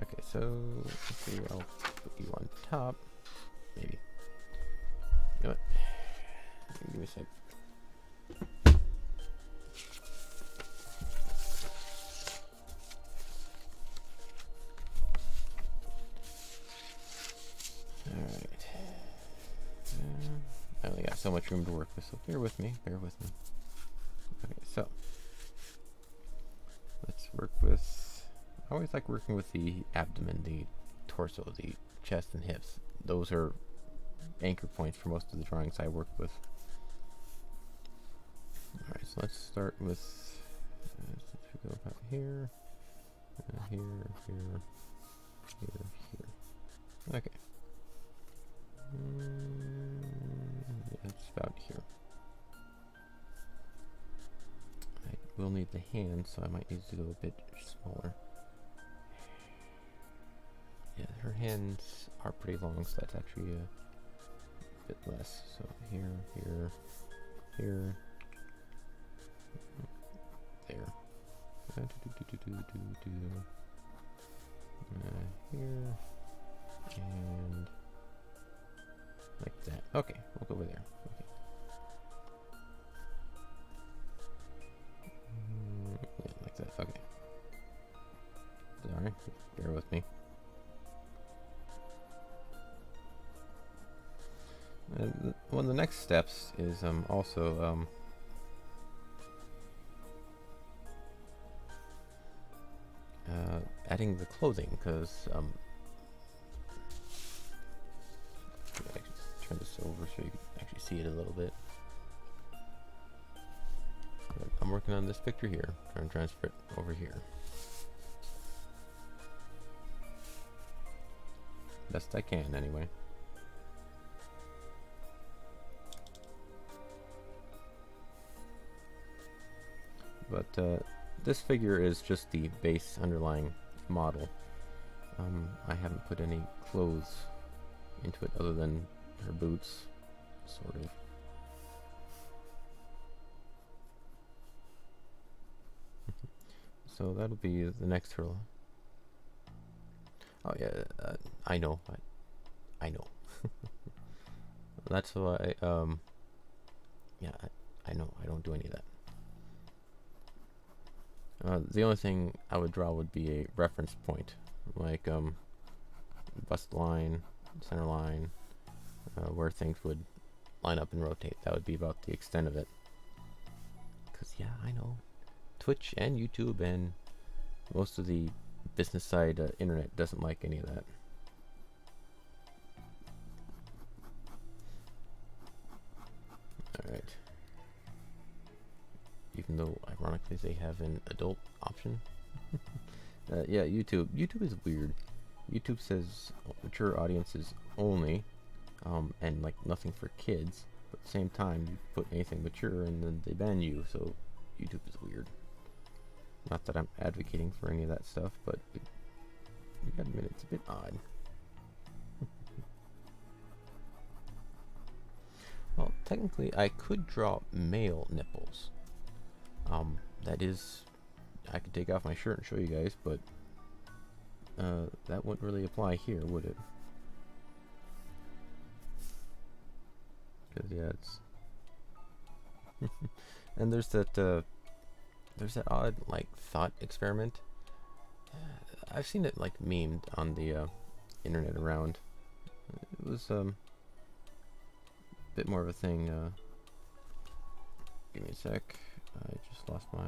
Okay, so let's see, I'll put you on top, maybe. You know what? Give me a sec. Alright. I only got so much room to work with, so bear with me, bear with me. Okay, so let's work with, I always like working with the abdomen, the torso, the chest and hips. Those are anchor points for most of the drawings I work with. Alright, so let's start with, since we go about here, here. Okay. Yeah, it's about here. I will need the hands, so I might need to go a bit smaller. Yeah, her hands are pretty long, so that's actually a bit less. So here, there. Here and like that. Okay, we'll go over there. Okay. Yeah, like that. Okay. Sorry, bear with me. And one of the next steps is also adding the clothing, because turn this over so you can actually see it a little bit. But I'm working on this picture here, trying to transfer it over here. Best I can, anyway. But this figure is just the base underlying model. I haven't put any clothes into it other than her boots, sort of. So that'll be the next hurl. Oh yeah, I know. I know. That's why. Yeah, I know. I don't do any of that. The only thing I would draw would be a reference point, like bust line, center line, where things would line up and rotate. That would be about the extent of it. Because yeah, I know, Twitch and YouTube and most of the business side internet doesn't like any of that. Alright. Even though ironically they have an adult option. Yeah, YouTube is weird. YouTube says mature audiences only, and like nothing for kids, but at the same time you put anything mature and then they ban you, so YouTube is weird. Not that I'm advocating for any of that stuff, but you gotta admit it's a bit odd. Well, technically I could draw male nipples. That is, I could take off my shirt and show you guys, but that wouldn't really apply here, would it? Because yeah, it's and there's that odd like thought experiment. I've seen it like memed on the internet around. It was a bit more of a thing. Give me a sec. I just lost my.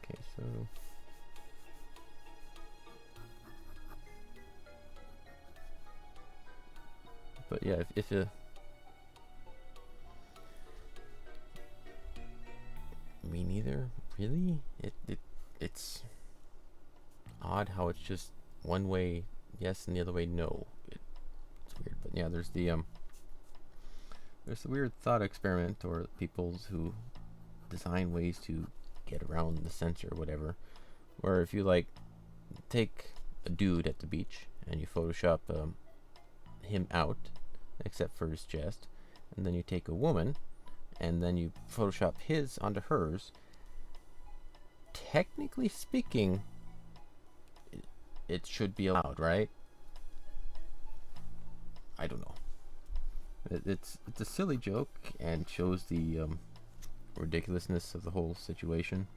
Okay, so. But yeah, if you. Me neither, really. It's odd how it's just one way yes and the other way no. It's weird, but yeah, there's the weird thought experiment, or peoples who design ways to get around the censor or whatever, where if you like take a dude at the beach and you Photoshop him out except for his chest, and then you take a woman and then you Photoshop his onto hers, technically speaking it should be allowed, right? I don't know. It's a silly joke and shows the ridiculousness of the whole situation.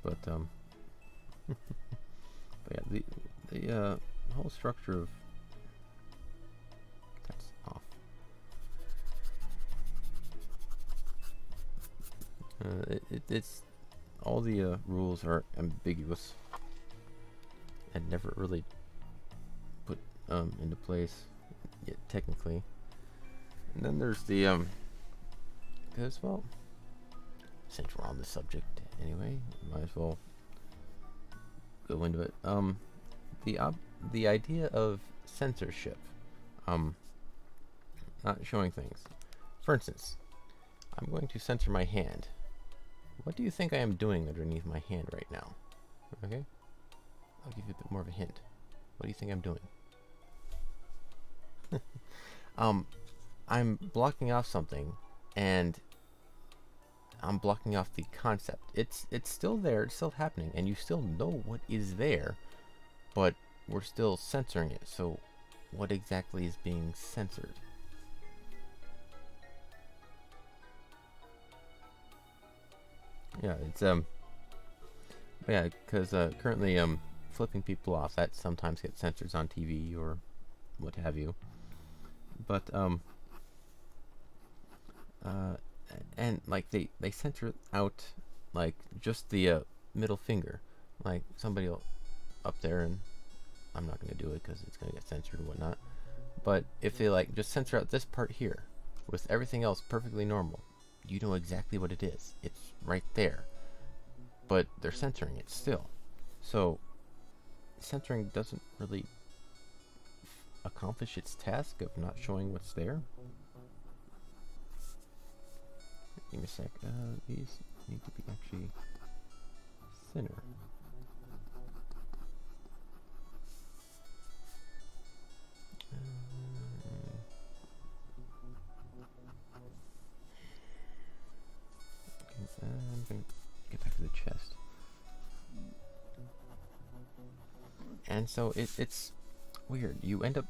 But but yeah, the whole structure of that's off. It's all the rules are ambiguous and never really put into place yet technically. And then there's the because well, since we're on the subject anyway, might as well go into it. The idea of censorship, not showing things. For instance, I'm going to censor my hand. What do you think I am doing underneath my hand right now? Okay, I'll give you a bit more of a hint. What do you think I'm doing? I'm blocking off something, and I'm blocking off the concept. It's still there, it's still happening, and you still know what is there, but we're still censoring it. So what exactly is being censored? Yeah, it's yeah, because currently flipping people off, that sometimes gets censored on TV or what have you. But and like they censor out like just the middle finger. Like somebody will up there, and I'm not going to do it because it's going to get censored or whatnot. But if they like just censor out this part here with everything else perfectly normal, you know exactly what it is. It's right there. But they're censoring it still. So censoring doesn't really accomplish its task of not showing what's there. Give me a sec. These need to be actually thinner. I'm gonna get back to the chest. And so it's weird. You end up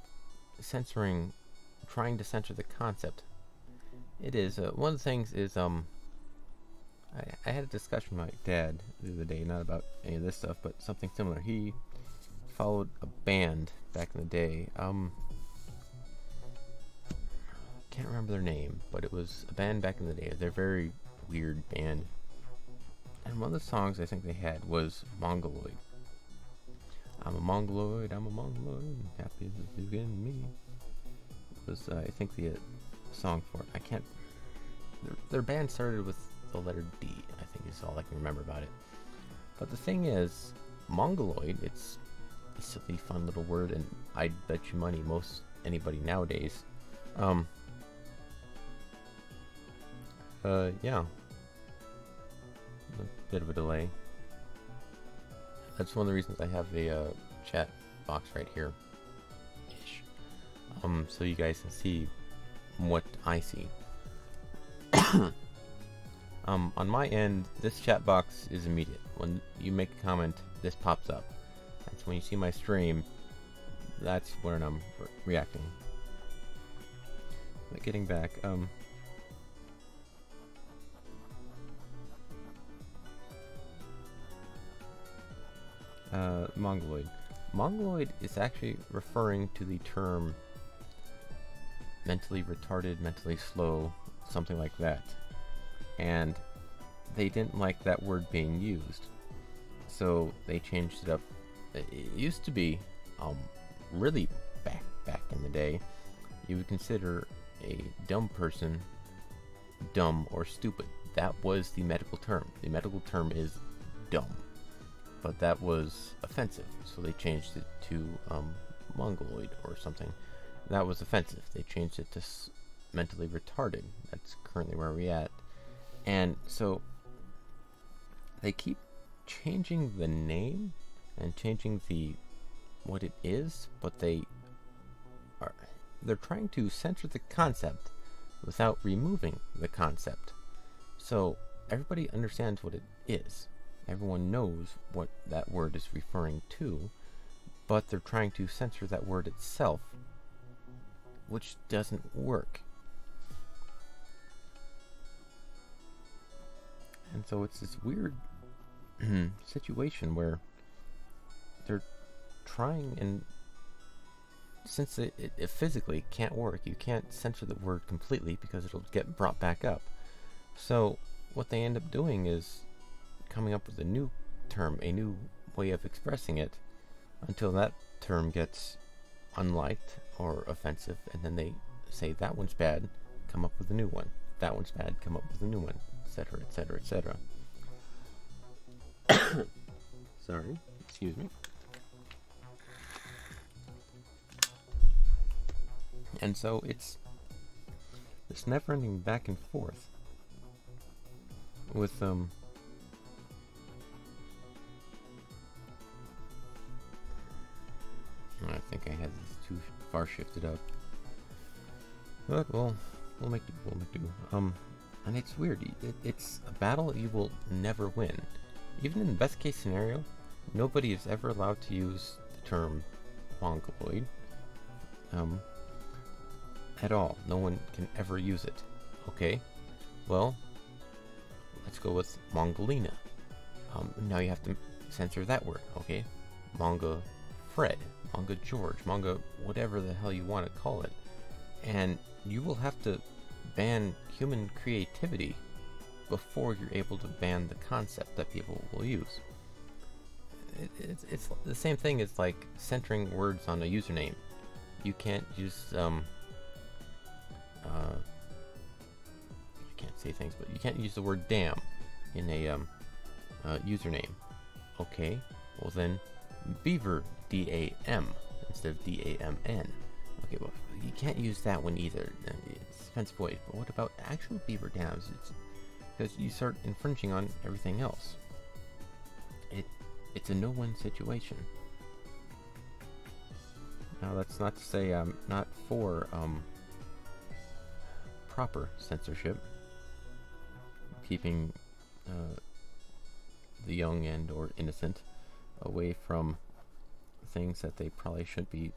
trying to censor the concept. It is, one of the things is, I had a discussion with my dad the other day, not about any of this stuff, but something similar. He followed a band back in the day. Can't remember their name, but it was a band back in the day. They're a very weird band. And one of the songs I think they had was Mongoloid. I'm a Mongoloid, happy as you can me. It was, I think, the song for it. I can't. Their band started with the letter D, I think is all I can remember about it. But the thing is, Mongoloid, it's a silly, fun little word, and I'd bet you money most anybody nowadays. Yeah. A bit of a delay. That's one of the reasons I have the chat box right here. Ish. So you guys can see what I see. On my end, this chat box is immediate. When you make a comment, this pops up. That's when you see my stream, that's when I'm reacting. But getting back, Mongoloid. Mongoloid is actually referring to the term mentally retarded, mentally slow, something like that. And they didn't like that word being used, so they changed it up. It used to be, really back in the day, you would consider a dumb person dumb or stupid. That was the medical term. The medical term is dumb. But that was offensive, so they changed it to Mongoloid or something. That was offensive. They changed it to mentally retarded. That's currently where we're at. And so they keep changing the name and changing what it is, but they're trying to censor the concept without removing the concept. So everybody understands what it is. Everyone knows what that word is referring to, but they're trying to censor that word itself, which doesn't work. And so it's this weird situation where they're trying, and since it physically can't work, you can't censor the word completely because it'll get brought back up. So what they end up doing is coming up with a new term, a new way of expressing it, until that term gets unliked or offensive, and then they say that one's bad, come up with a new one. That one's bad, come up with a new one, etc., etc., etc. Sorry, excuse me. And so it's this never-ending back and forth with I think I had this too far shifted up. But we'll make do. And it's weird. It's a battle you will never win. Even in the best case scenario, nobody is ever allowed to use the term Mongoloid. At all. No one can ever use it. Okay? Well, let's go with Mongolina. Now you have to censor that word, okay? Manga Fred, Manga George, Manga whatever the hell you want to call it. And you will have to ban human creativity before you're able to ban the concept that people will use. It's the same thing as like centering words on a username. You can't use I can't say things, but you can't use the word damn in a username. Okay, well then Beaver DAM instead of DAMN. Okay, well, you can't use that one either. It's offensive voice. But what about actual beaver dams? It's because you start infringing on everything else. It's a no-win situation. Now, that's not to say I'm not for proper censorship, keeping the young and or innocent away from things that they probably should be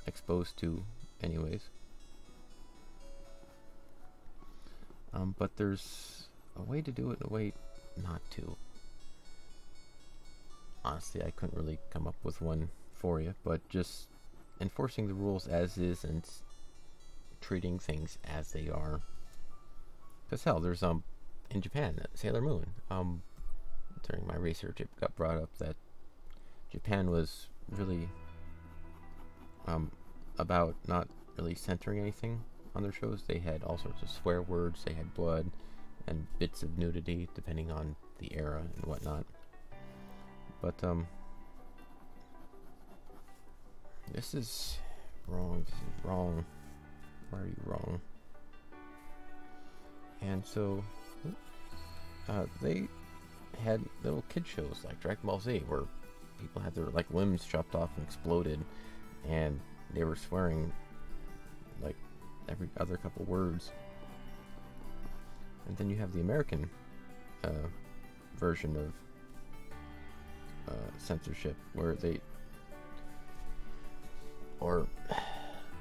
exposed to anyways. But there's a way to do it and a way not to. Honestly, I couldn't really come up with one for you, but just enforcing the rules as is and treating things as they are. Because hell, there's in Japan, Sailor Moon. During my research, it got brought up that Japan was really about not really censoring anything on their shows. They had all sorts of swear words, they had blood and bits of nudity depending on the era and whatnot. But this is wrong. This is wrong. Why are you wrong? And so they had little kid shows like Dragon Ball Z where people had their like limbs chopped off and exploded, and they were swearing like every other couple words. And then you have the American version of censorship, where they, or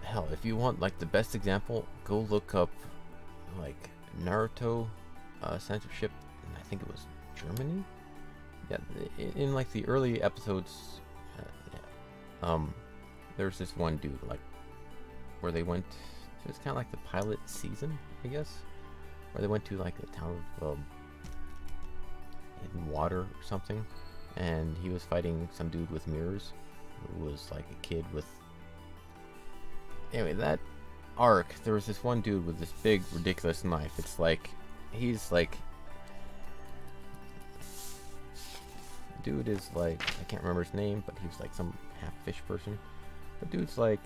hell, if you want like the best example, go look up like Naruto censorship. I think it was Germany. Yeah, in like the early episodes, there's this one dude like where they went. It was kind of like the pilot season, I guess, where they went to like the town of Hidden Water or something, and he was fighting some dude with mirrors who was like a kid with. Anyway, that arc, there was this one dude with this big ridiculous knife. It's like he's like, dude is like, I can't remember his name, but he was like some half fish person. The dude's like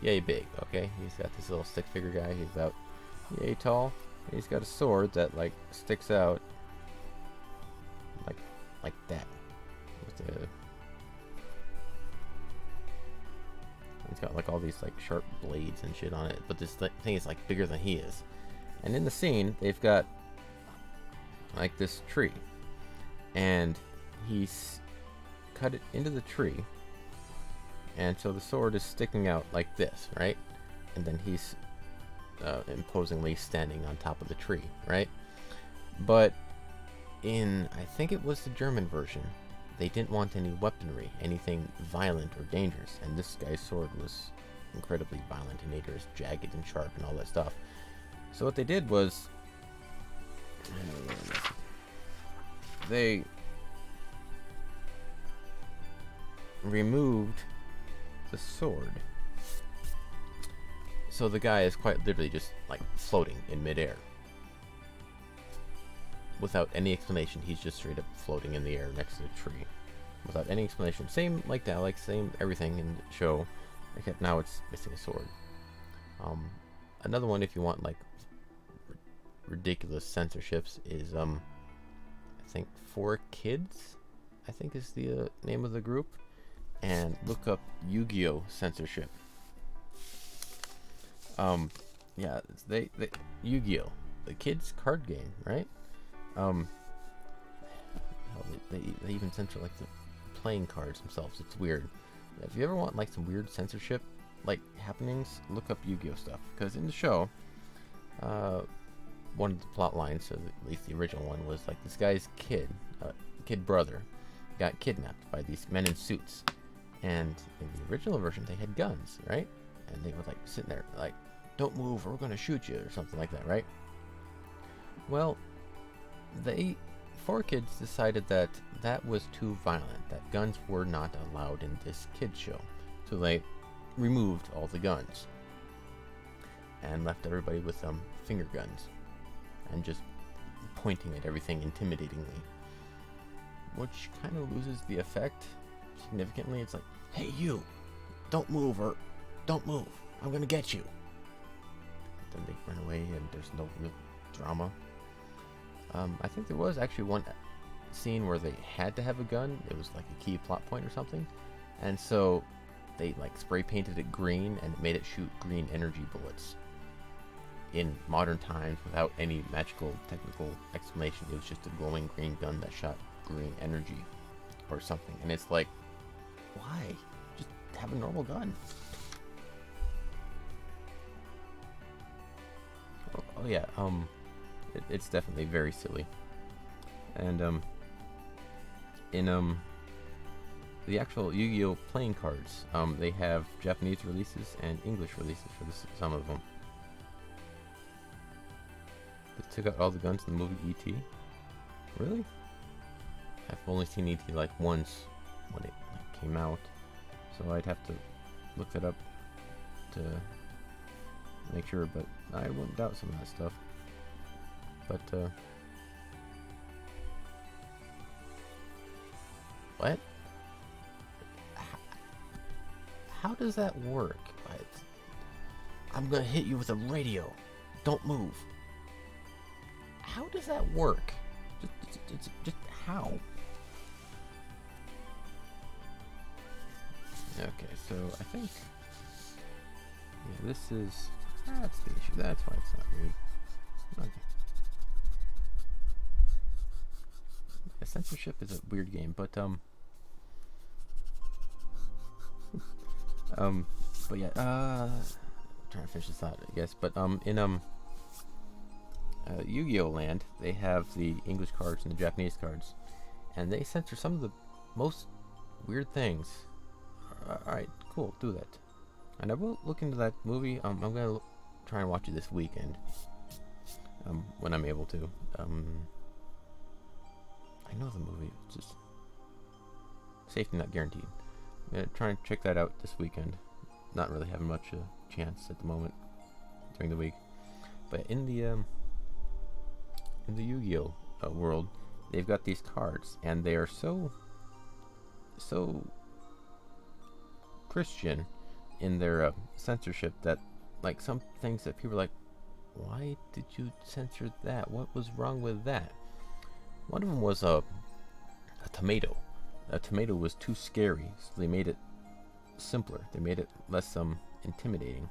yay big, okay? He's got this little stick figure guy. He's about yay tall. And he's got a sword that like sticks out like that. With the, he's got like all these like sharp blades and shit on it, but this thing is like bigger than he is. And in the scene, they've got like this tree, and he's cut it into the tree, and so the sword is sticking out like this, right? And then he's imposingly standing on top of the tree, right? But in, I think it was the German version, they didn't want any weaponry, anything violent or dangerous, and this guy's sword was incredibly violent and dangerous, jagged and sharp and all that stuff. So what they did was they removed the sword, so the guy is quite literally just like floating in midair without any explanation. He's just straight up floating in the air next to the tree without any explanation. Same like that, like same everything in the show, except now it's missing a sword. Another one, if you want like ridiculous censorships, is I think 4Kids, I think is the name of the group, and look up Yu-Gi-Oh censorship. Yeah, they Yu-Gi-Oh, the kids card game, right? They even censor like the playing cards themselves. It's weird. If you ever want like some weird censorship like happenings, look up Yu-Gi-Oh stuff, because in the show, one of the plot lines, so at least the original one, was like this guy's kid brother got kidnapped by these men in suits, and in the original version they had guns, right? And they were like sitting there like, don't move or we're gonna shoot you, or something like that, right? Well, 4Kids decided that that was too violent, that guns were not allowed in this kids show, so they removed all the guns and left everybody with finger guns and just pointing at everything intimidatingly, which kind of loses the effect significantly. It's like, hey, you, don't move, or don't move. I'm gonna get you. Then they run away, and there's no real drama. I think there was actually one scene where they had to have a gun. It was like a key plot point or something, and so they like spray painted it green and it made it shoot green energy bullets. In modern times, without any magical technical explanation, it was just a glowing green gun that shot green energy or something. And it's like, why? Just have a normal gun. Oh yeah, it's definitely very silly. And in the actual Yu-Gi-Oh playing cards, they have Japanese releases and English releases for some of them. They took out all the guns in the movie E.T. Really? I've only seen E.T. like once when it came out, so I'd have to look that up to make sure, but I wouldn't doubt some of that stuff. But what? How does that work? I'm gonna hit you with a radio. Don't move. How does that work? Just how? Okay, so I think this is that's the issue. That's why it's not weird. Okay. Yeah, censorship is a weird game, but but yeah, trying to finish this thought, I guess. But in Yu-Gi-Oh land, they have the English cards and the Japanese cards, and they censor some of the most weird things. Alright, cool, do that. And I will look into that movie. I'm gonna try and watch it this weekend, when I'm able to. I know the movie, it's just safety not guaranteed. I'm gonna try and check that out this weekend. Not really having much chance at the moment during the week, but in the Yu-Gi-Oh world, they've got these cards, and they are so Christian in their censorship that, like, some things that people are like, why did you censor that? What was wrong with that? One of them was a tomato. A tomato was too scary, so they made it simpler. They made it less intimidating.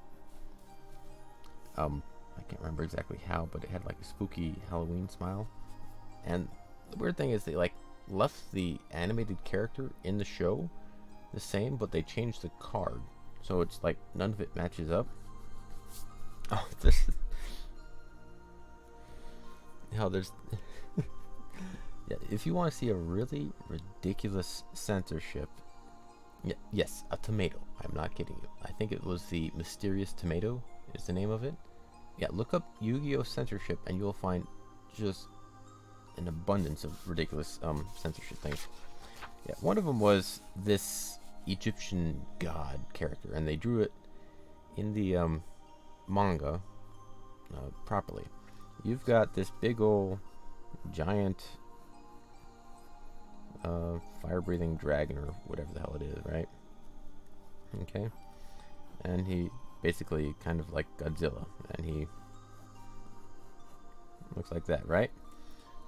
I can't remember exactly how, but it had like a spooky Halloween smile. And the weird thing is they like left the animated character in the show the same, but they changed the card, so it's like none of it matches up. Oh, there's yeah, if you want to see a really ridiculous censorship, yes, a tomato. I'm not kidding you. I think it was the Mysterious Tomato is the name of it. Yeah, look up Yu-Gi-Oh censorship and you'll find just an abundance of ridiculous censorship things. Yeah, one of them was this Egyptian god character, and they drew it in the manga properly. You've got this big old giant fire-breathing dragon or whatever the hell it is, right? Okay, and he basically kind of like Godzilla, and he looks like that, right?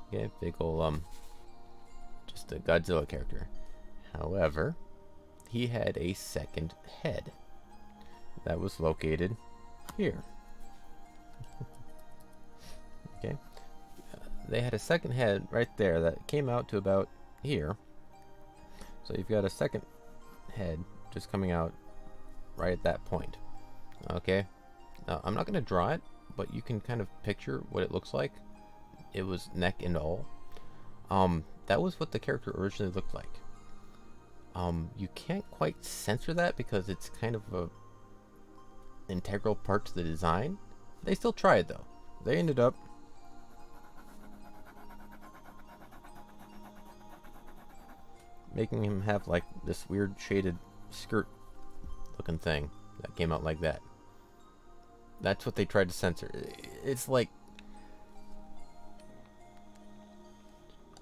Okay, big old just a Godzilla character. However, he had a second head that was located here. Okay, they had a second head right there that came out to about here. So you've got a second head just coming out right at that point. Okay, now I'm not going to draw it, but you can kind of picture what it looks like. It was neck and all. That was what the character originally looked like. You can't quite censor that because it's kind of a integral part to the design. They still tried though. They ended up making him have like this weird shaded skirt looking thing that came out like that. That's what they tried to censor. It's like,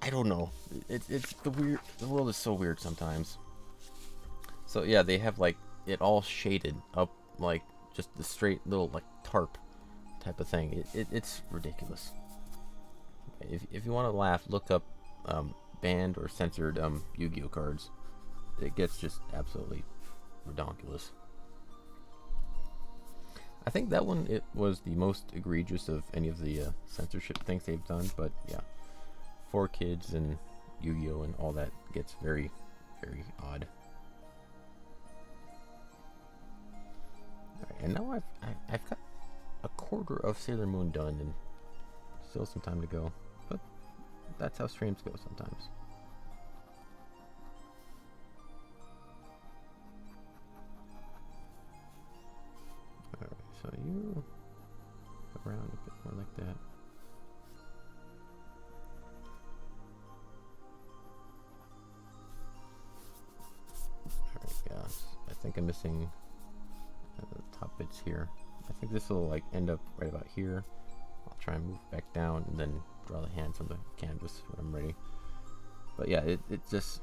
I don't know. It's the world is so weird sometimes. So yeah, they have like it all shaded up, like just the straight little like tarp type of thing. It's ridiculous. If you want to laugh, look up banned or censored Yu-Gi-Oh cards. It gets just absolutely redonkulous. I think that one, it was the most egregious of any of the censorship things they've done, but yeah, 4Kids and Yu-Gi-Oh and all that gets very, very odd. Alright, and now I've got a quarter of Sailor Moon done and still some time to go, but that's how streams go sometimes. Alright, so you around a bit more like that. Alright, yes. I think I'm missing the top bits here. I think this will like end up right about here. I'll try and move back down and then draw the hands on the canvas when I'm ready. But yeah, it just...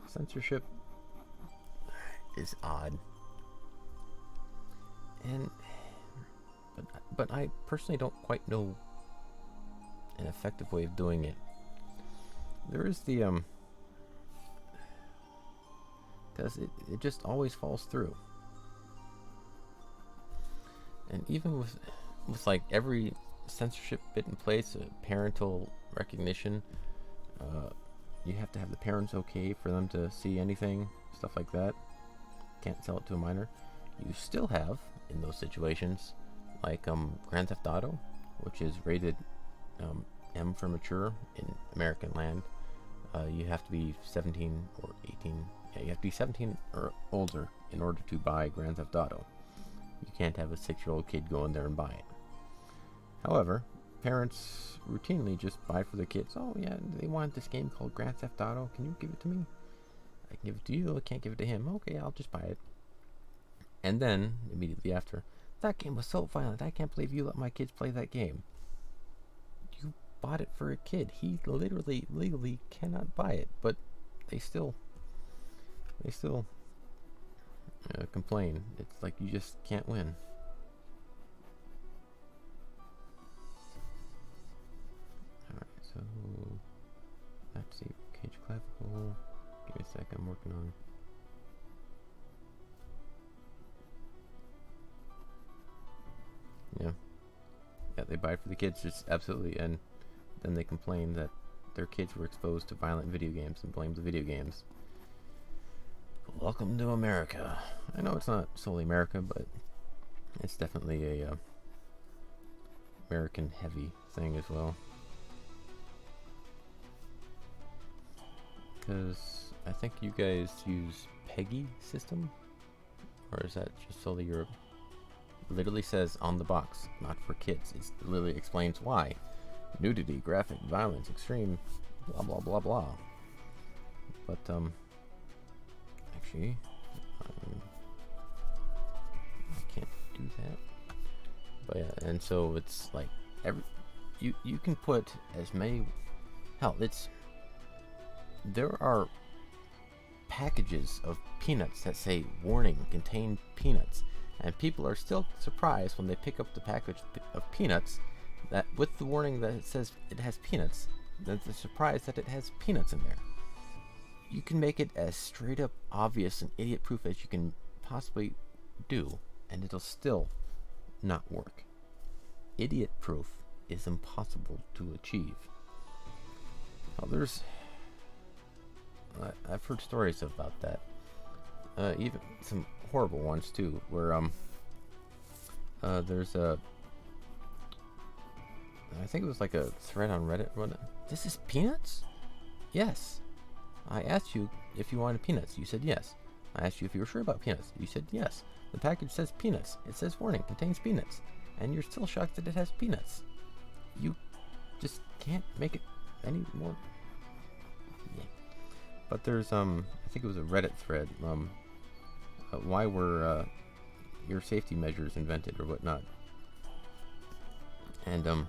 censorship is odd. And... But I personally don't quite know an effective way of doing it. There is the, because it just always falls through. And even with like every censorship bit in place, parental recognition, you have to have the parents okay for them to see anything, stuff like that. Can't sell it to a minor. You still have, in those situations, like Grand Theft Auto, which is rated M for mature in American land. You have to be 17 or 18. Yeah, you have to be 17 or older in order to buy Grand Theft Auto. You can't have a 6-year-old kid go in there and buy it. However, parents routinely just buy for their kids. Oh yeah, they want this game called Grand Theft Auto. Can you give it to me? I can give it to you. I can't give it to him. Okay, I'll just buy it. And then, immediately after, that game was so violent. I can't believe you let my kids play that game. You bought it for a kid. He literally, legally cannot buy it, but they still complain. It's like you just can't win. Alright, so let's see. Cage clavicle. Give me a sec, I'm working on. Yeah, they buy it for the kids, just absolutely, and then they complain that their kids were exposed to violent video games and blame the video games. Welcome to America. I know it's not solely America, but it's definitely a American heavy thing as well. Because I think you guys use PEGI system, or is that just solely Europe? Literally says on the box, not for kids. It literally explains why. Nudity, graphic, violence, extreme, blah blah blah blah. But actually, I can't do that. But yeah, and so it's like you can put as many. Hell, there are packages of peanuts that say warning, contain peanuts. And people are still surprised when they pick up the package of peanuts that with the warning that it says it has peanuts, that they're surprised that it has peanuts in there. You can make it as straight up obvious and idiot proof as you can possibly do, and it'll still not work. Idiot proof is impossible to achieve. Now, I've heard stories about that. Even some horrible ones too, where there's I think it was like a thread on Reddit. This is peanuts? Yes. I asked you if you wanted peanuts. You said yes. I asked you if you were sure about peanuts. You said yes. The package says peanuts. It says warning, contains peanuts. And you're still shocked that it has peanuts. You just can't make it any more. Yeah. But there's I think it was a Reddit thread. Why were your safety measures invented or whatnot? And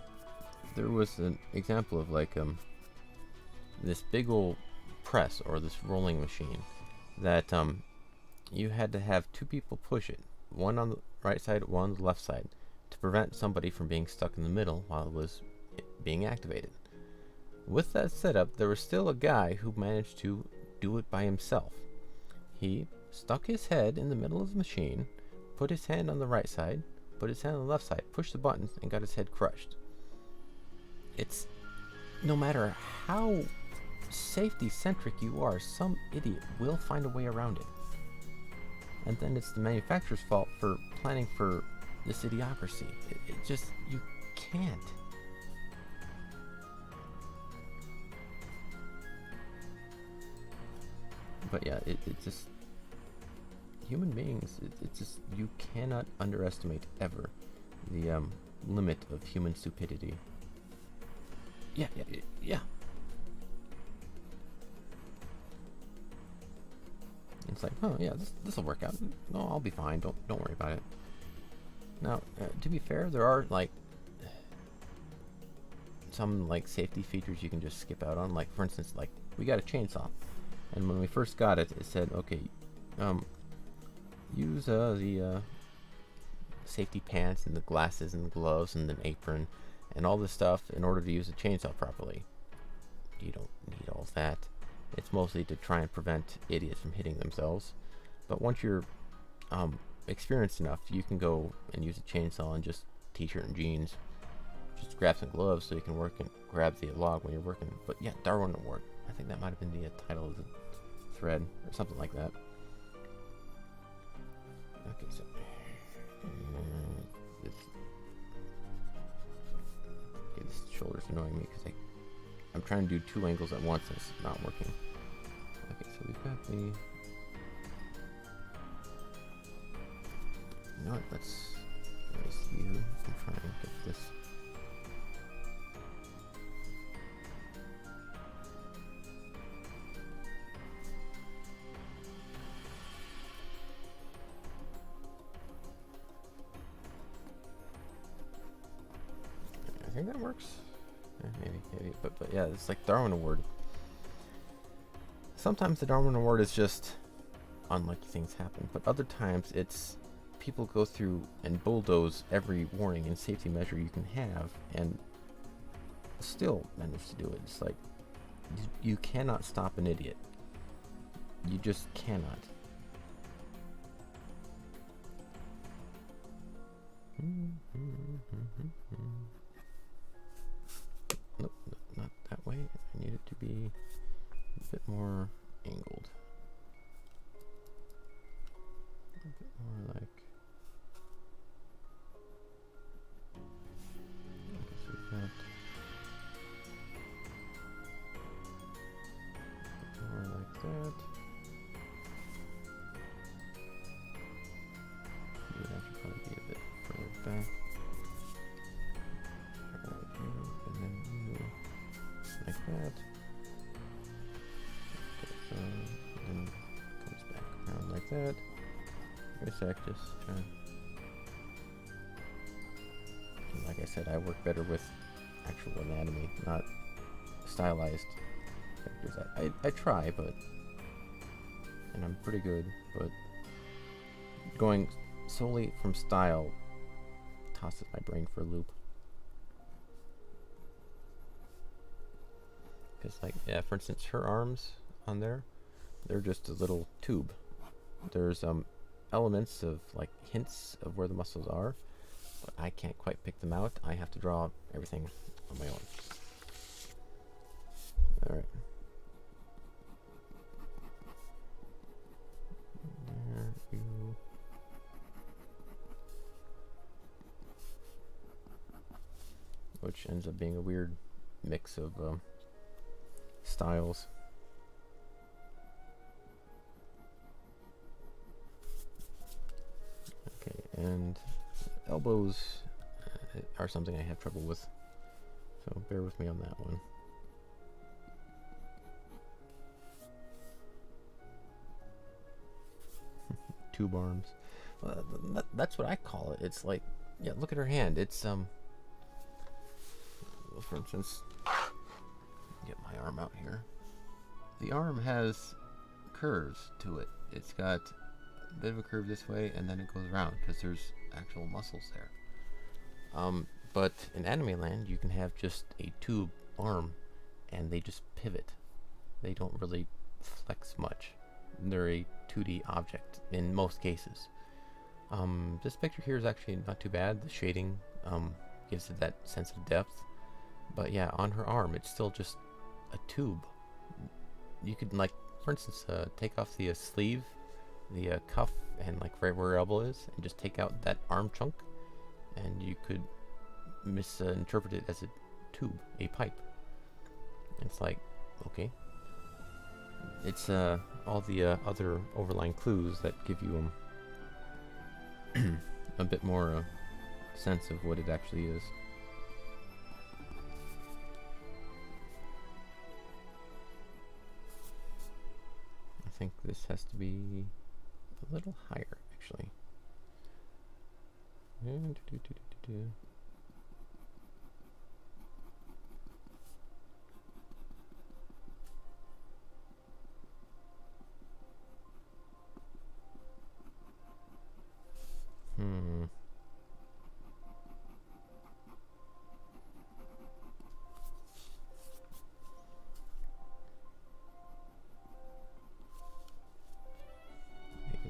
there was an example of like this big old press or this rolling machine that you had to have two people push it, one on the right side, one on the left side, to prevent somebody from being stuck in the middle while it was being activated. With that setup, there was still a guy who managed to do it by himself. He stuck his head in the middle of the machine, put his hand on the right side, put his hand on the left side, pushed the buttons, and got his head crushed. It's no matter how safety-centric you are, some idiot will find a way around it. And then it's the manufacturer's fault for planning for this idiocracy. It just, you can't. But yeah, it just, human beings, it just, you cannot underestimate ever the limit of human stupidity. Yeah. It's like, oh yeah, this will work out. No, I'll be fine. Don't worry about it. Now, to be fair, there are like some like safety features you can just skip out on. Like for instance, like we got a chainsaw, and when we first got it, it said, okay, use the safety pants and the glasses and the gloves and an apron and all this stuff in order to use a chainsaw properly. You don't need all of that. It's mostly to try and prevent idiots from hitting themselves. But once you're experienced enough, you can go and use a chainsaw and just t-shirt and jeans. Just grab some gloves so you can work and grab the log when you're working. But yeah, Darwin Award. I think that might have been the title of the thread or something like that. Okay, so this shoulder's annoying me because I'm trying to do two angles at once and it's not working. Okay, so we've got the... You know what, let's erase you and try and get this. I think that works. Maybe, but yeah, it's like Darwin Award. Sometimes the Darwin Award is just unlucky things happen, but other times it's people go through and bulldoze every warning and safety measure you can have and still manage to do it. It's like you cannot stop an idiot. You just cannot. Nope, not that way. I need it to be a bit more angled. A bit more like... Okay, so we've got... A bit more like that. Maybe that should probably be a bit further back. And then you like that. Okay, so then it comes back around like that. Wait a sec, just trying. And like I said, I work better with actual anatomy, not stylized characters. I try, but and I'm pretty good, but going solely from style tosses my brain for a loop. Because like, yeah, for instance, her arms on there, they're just a little tube. There's elements of like hints of where the muscles are, but I can't quite pick them out. I have to draw everything on my own. Alright. There you... Which ends up being a weird mix of styles. Okay, and elbows are something I have trouble with, so bear with me on that one. Tube arms. That's what I call it. It's like, yeah, look at her hand. It's for instance, get my arm out here. The arm has curves to it. It's got a bit of a curve this way, and then it goes around because there's actual muscles there. But in Anime Land, you can have just a tube arm, and they just pivot. They don't really flex much. They're a 2D object in most cases. This picture here is actually not too bad. The shading gives it that sense of depth. But yeah, on her arm, it's still just a tube. You could, like, for instance, take off the sleeve, the cuff, and like right where her elbow is, and just take out that arm chunk, and you could misinterpret it as a tube, a pipe. It's like, okay. It's all the other overlying clues that give you a bit more sense of what it actually is. I think this has to be a little higher, actually. Maybe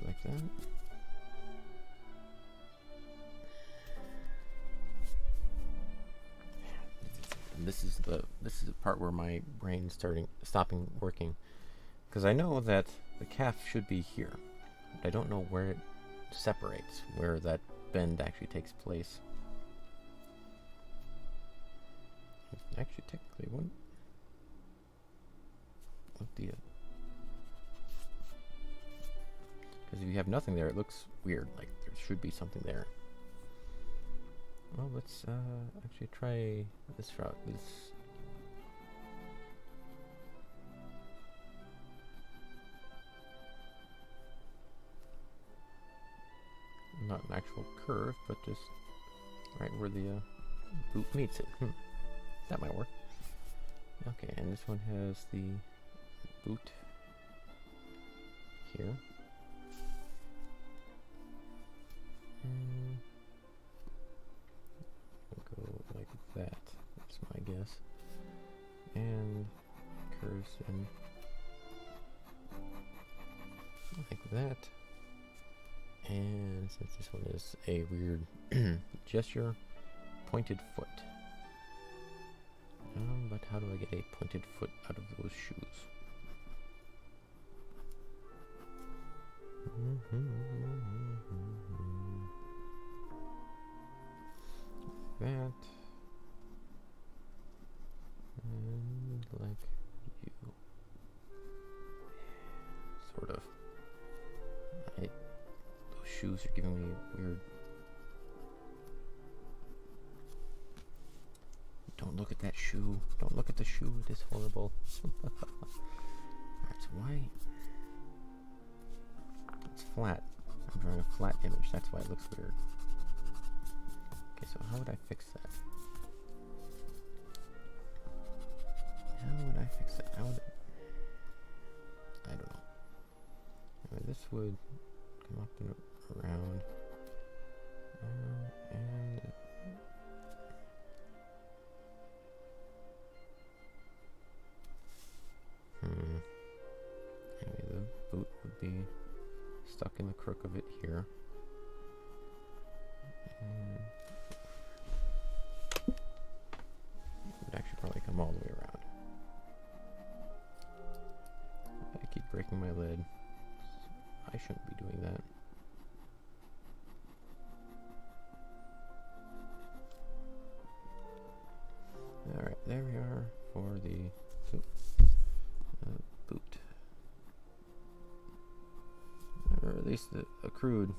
like that. And this is the part where my brain's stopping working, because I know that the calf should be here, but I don't know where it separates, where that bend actually takes place. Actually, technically, what the? Because if you have nothing there, it looks weird. Like there should be something there. Well, let's actually try this route. Not an actual curve, but just right where the boot meets it. That might work. Okay, and this one has the boot here. I'll go like that. That's my guess. And curves in like that. And since this one is a weird gesture, pointed foot. But how do I get a pointed foot out of those shoes? That. And like you. Sort of. Those shoes are giving me weird. Don't look at that shoe. Don't look at the shoe. It is horrible. Alright, so why? It's flat. I'm drawing a flat image. That's why it looks weird. Okay, so how would I fix that? How would I fix that? How would it? I don't know. Anyway, this would come up and around. And anyway, the boot would be stuck in the crook of it here. And it would actually probably come all the way around. I keep breaking my lid. I shouldn't be doing that. Alright, there we are for the boot. Or at least the accrued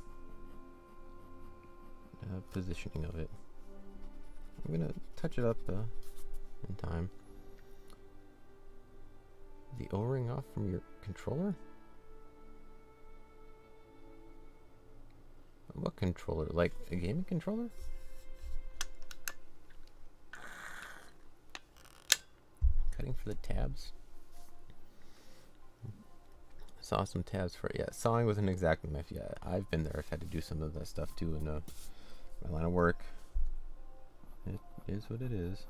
positioning of it. I'm gonna touch it up in time. The O-ring off from your controller? What controller? Like a gaming controller? cutting for the tabs. Saw some tabs for it. Yeah, sawing with an X-Acto knife. Yeah, I've been there. I've had to do some of that stuff too in my line of work. It is what it is.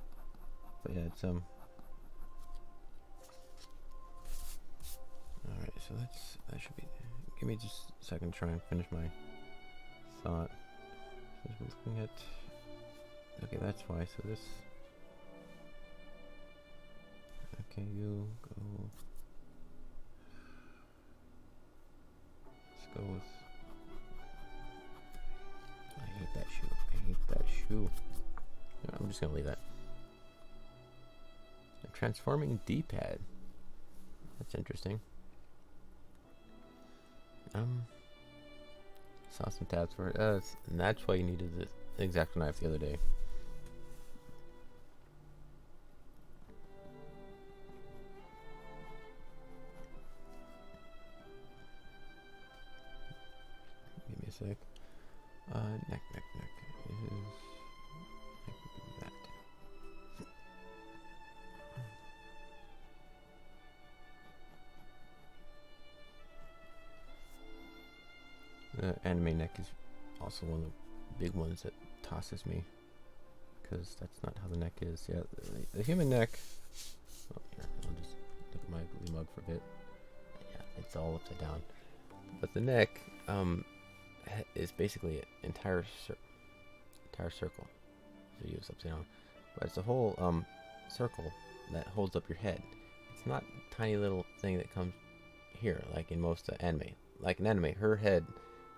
But yeah, it's Alright, so that should be. Give me just a second to try and finish my thought. So we're looking at. Okay, that's why. So this. Okay, you go. Let's go with. I hate that shoe. I hate that shoe. No, I'm just gonna leave that. A transforming D-pad. That's interesting. Saw some tabs for it. And that's why you needed the X-Acto knife the other day. Give me a sec. Neck is that. The anime neck is also one of the big ones that tosses me, because that's not how the neck is. Yeah, the human neck. Oh, here, I'll just look at my glue mug for a bit. Yeah, it's all upside down. But the neck is basically an entire circle. So you use upside down, but it's a whole circle that holds up your head. It's not a tiny little thing that comes here like in most anime. Like in anime, her head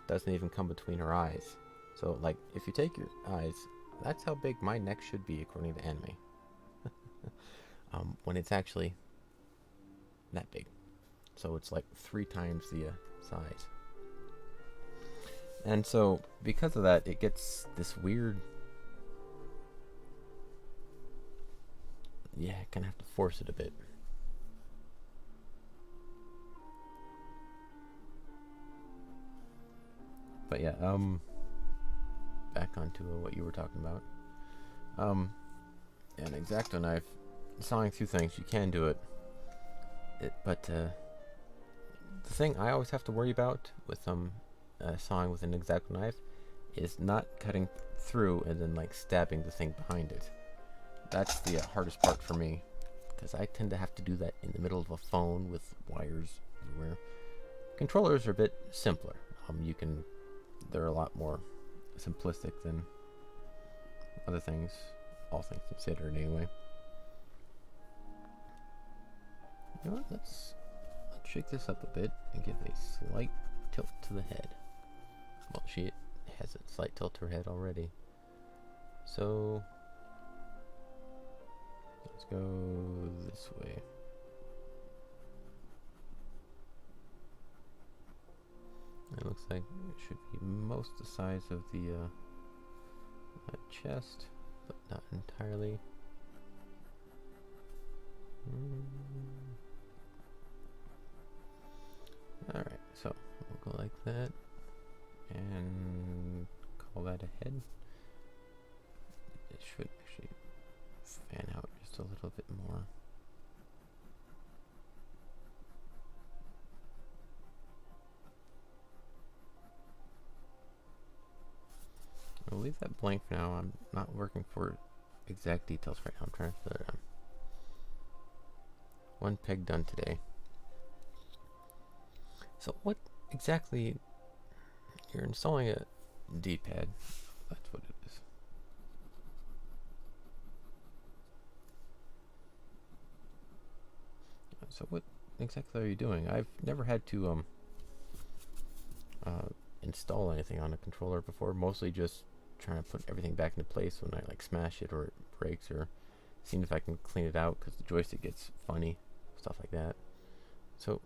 doesn't even come between her eyes. So like if you take your eyes, that's how big my neck should be according to anime. When it's actually that big. So it's like 3 times the size. And so because of that, it gets this weird. Yeah, I kind of have to force it a bit. But yeah, back onto what you were talking about. An X-Acto knife, sawing through things, you can do it. But the thing I always have to worry about with sawing with an X-Acto knife is not cutting through and then like stabbing the thing behind it. That's the hardest part for me, because I tend to have to do that in the middle of a phone with wires everywhere. Controllers are a bit simpler. They're a lot more simplistic than other things, all things considered anyway. You know what, let's shake this up a bit and give a slight tilt to the head. Well, she has a slight tilt to her head already. So let's go this way. It looks like it should be most the size of the chest, but not entirely. Alright, so we'll go like that and call that a head. It should actually fan out just a little bit more. I'll leave that blank for now. I'm not working for exact details right now. I'm trying to fill it out. One peg done today. So what exactly? You're installing a D-pad. That's what it is. So what exactly are you doing? I've never had to install anything on a controller before. Mostly just trying to put everything back into place when I like smash it or it breaks, or seeing if I can clean it out because the joystick gets funny, stuff like that. So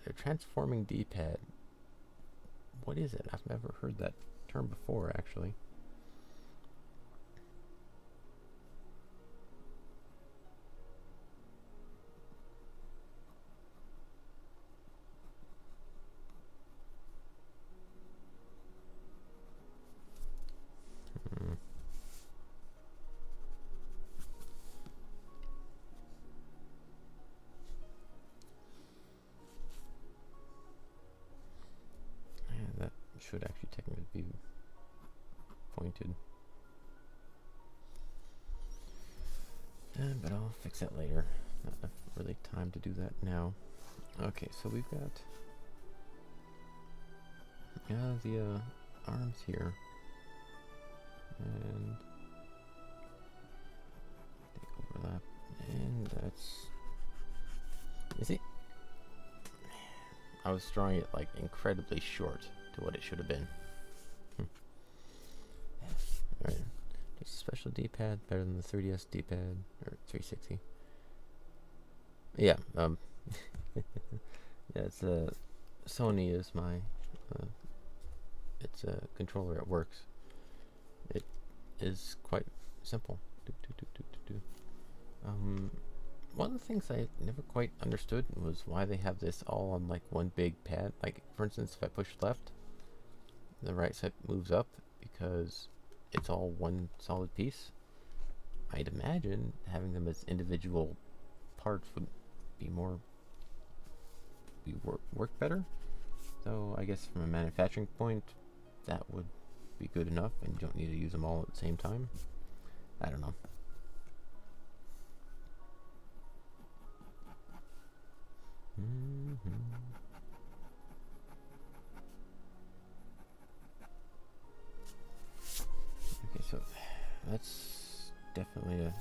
a transforming D-pad, what is it? I've never heard that term before, actually. should actually technically be pointed. But I'll fix that later. Not enough really time to do that now. Okay, so we've got the arms here, and they overlap, and that's, you see, I was drawing it like incredibly short to what it should have been. Alright, just a special D-pad, better than the 3DS D-pad, or 360. Yeah, yeah, it's Sony is my, it's a controller, it works. It is quite simple. One of the things I never quite understood was why they have this all on like one big pad. Like, for instance, if I push left, the right side moves up because it's all one solid piece. I'd imagine having them as individual parts would be work better. So I guess from a manufacturing point, that would be good enough, and you don't need to use them all at the same time. I don't know. Okay, so that's definitely a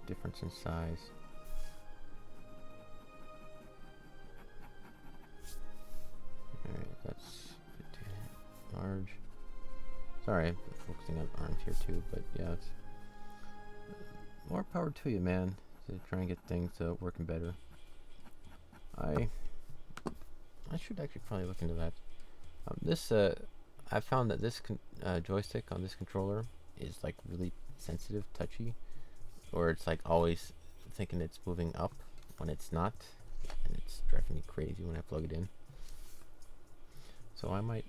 difference in size. Alright, that's large. Sorry, I'm focusing on arms here too, but yeah, it's more power to you, man, to try and get things working better. I should actually probably look into that. I found that this joystick on this controller is like really sensitive, touchy, or it's like always thinking it's moving up when it's not, and it's driving me crazy when I plug it in. So I might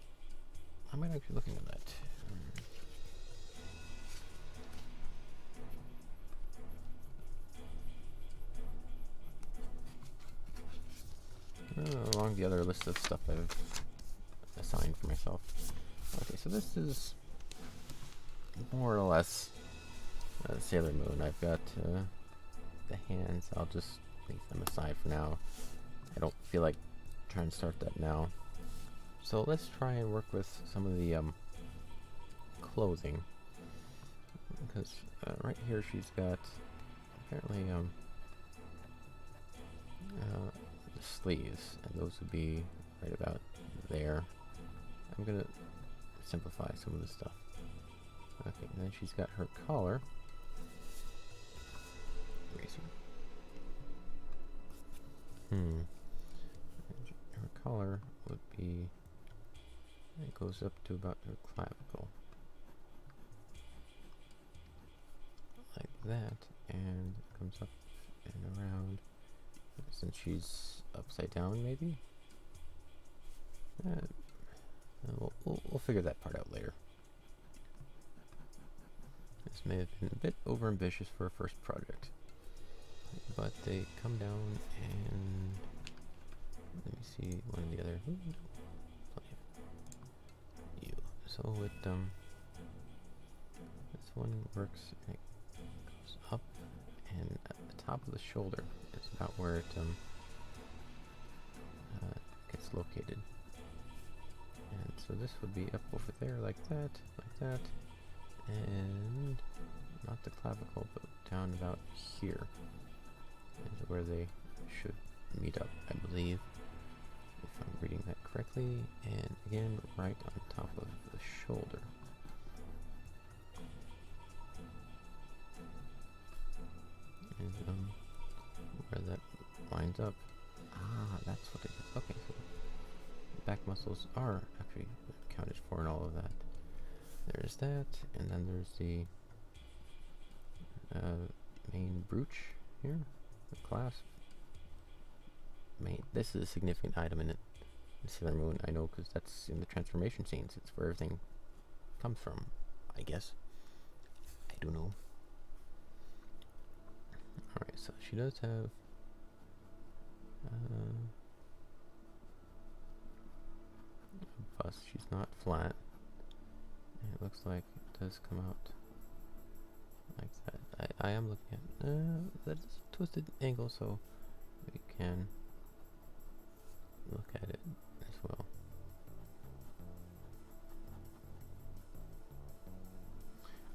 actually look into that. Along the other list of stuff I've assigned for myself. Okay, so this is more or less Sailor Moon. I've got the hands. I'll just leave them aside for now. I don't feel like trying to start that now. So let's try and work with some of the clothing. Because right here she's got apparently the sleeves, and those would be right about there. I'm gonna simplify some of the stuff. Okay, and then she's got her collar. Eraser. Her collar would be, it goes up to about her clavicle. Like that, and it comes up and around. Since she's upside down, maybe? We'll figure that part out later. This may have been a bit overambitious for a first project. But they come down and... let me see one of the other... you. So it, this one works, and it goes up, and at the top of the shoulder is about where it gets located. And so this would be up over there like that, and not the clavicle, but down about here is where they should meet up, I believe, if I'm reading that correctly. And again, right on top of the shoulder. And where that lines up. Ah, that's what it is. Okay, so the back muscles are actually accounted for in all of that. There's that, and then there's the main brooch here, the clasp. This is a significant item in it. Sailor Moon, I know, because that's in the transformation scenes. It's where everything comes from, I guess. I don't know. Alright, so she does have a bust. She's not flat. And it looks like it does come out like that. I am looking at that's a twisted angle, so we can look at it as well.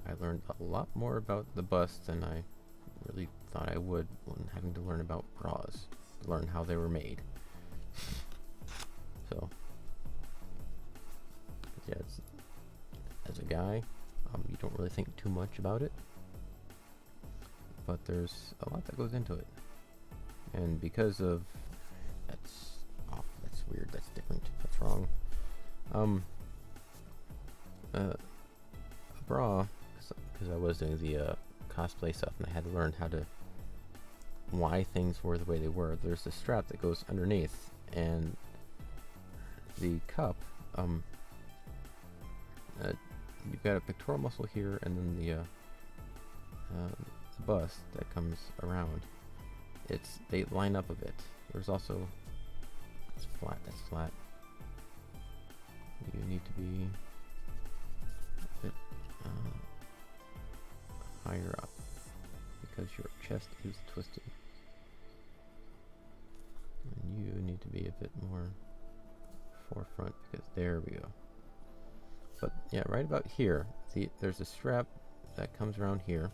I learned a lot more about the bust than I really thought I would when having to learn about bras, learn how they were made. So, yeah, as a guy, you don't really think too much about it, but there's a lot that goes into it. And because of that's weird, that's different, that's wrong. A bra, because I was doing the cosplay stuff and I had to learn why things were the way they were. There's a strap that goes underneath, and the cup, you've got a pectoral muscle here, and then the bust that comes around. They line up a bit. There's also, it's flat, that's flat. You need to be a bit higher up because your chest is twisted. And you need to be a bit more forefront because there we go. But yeah, right about here, there's a strap that comes around here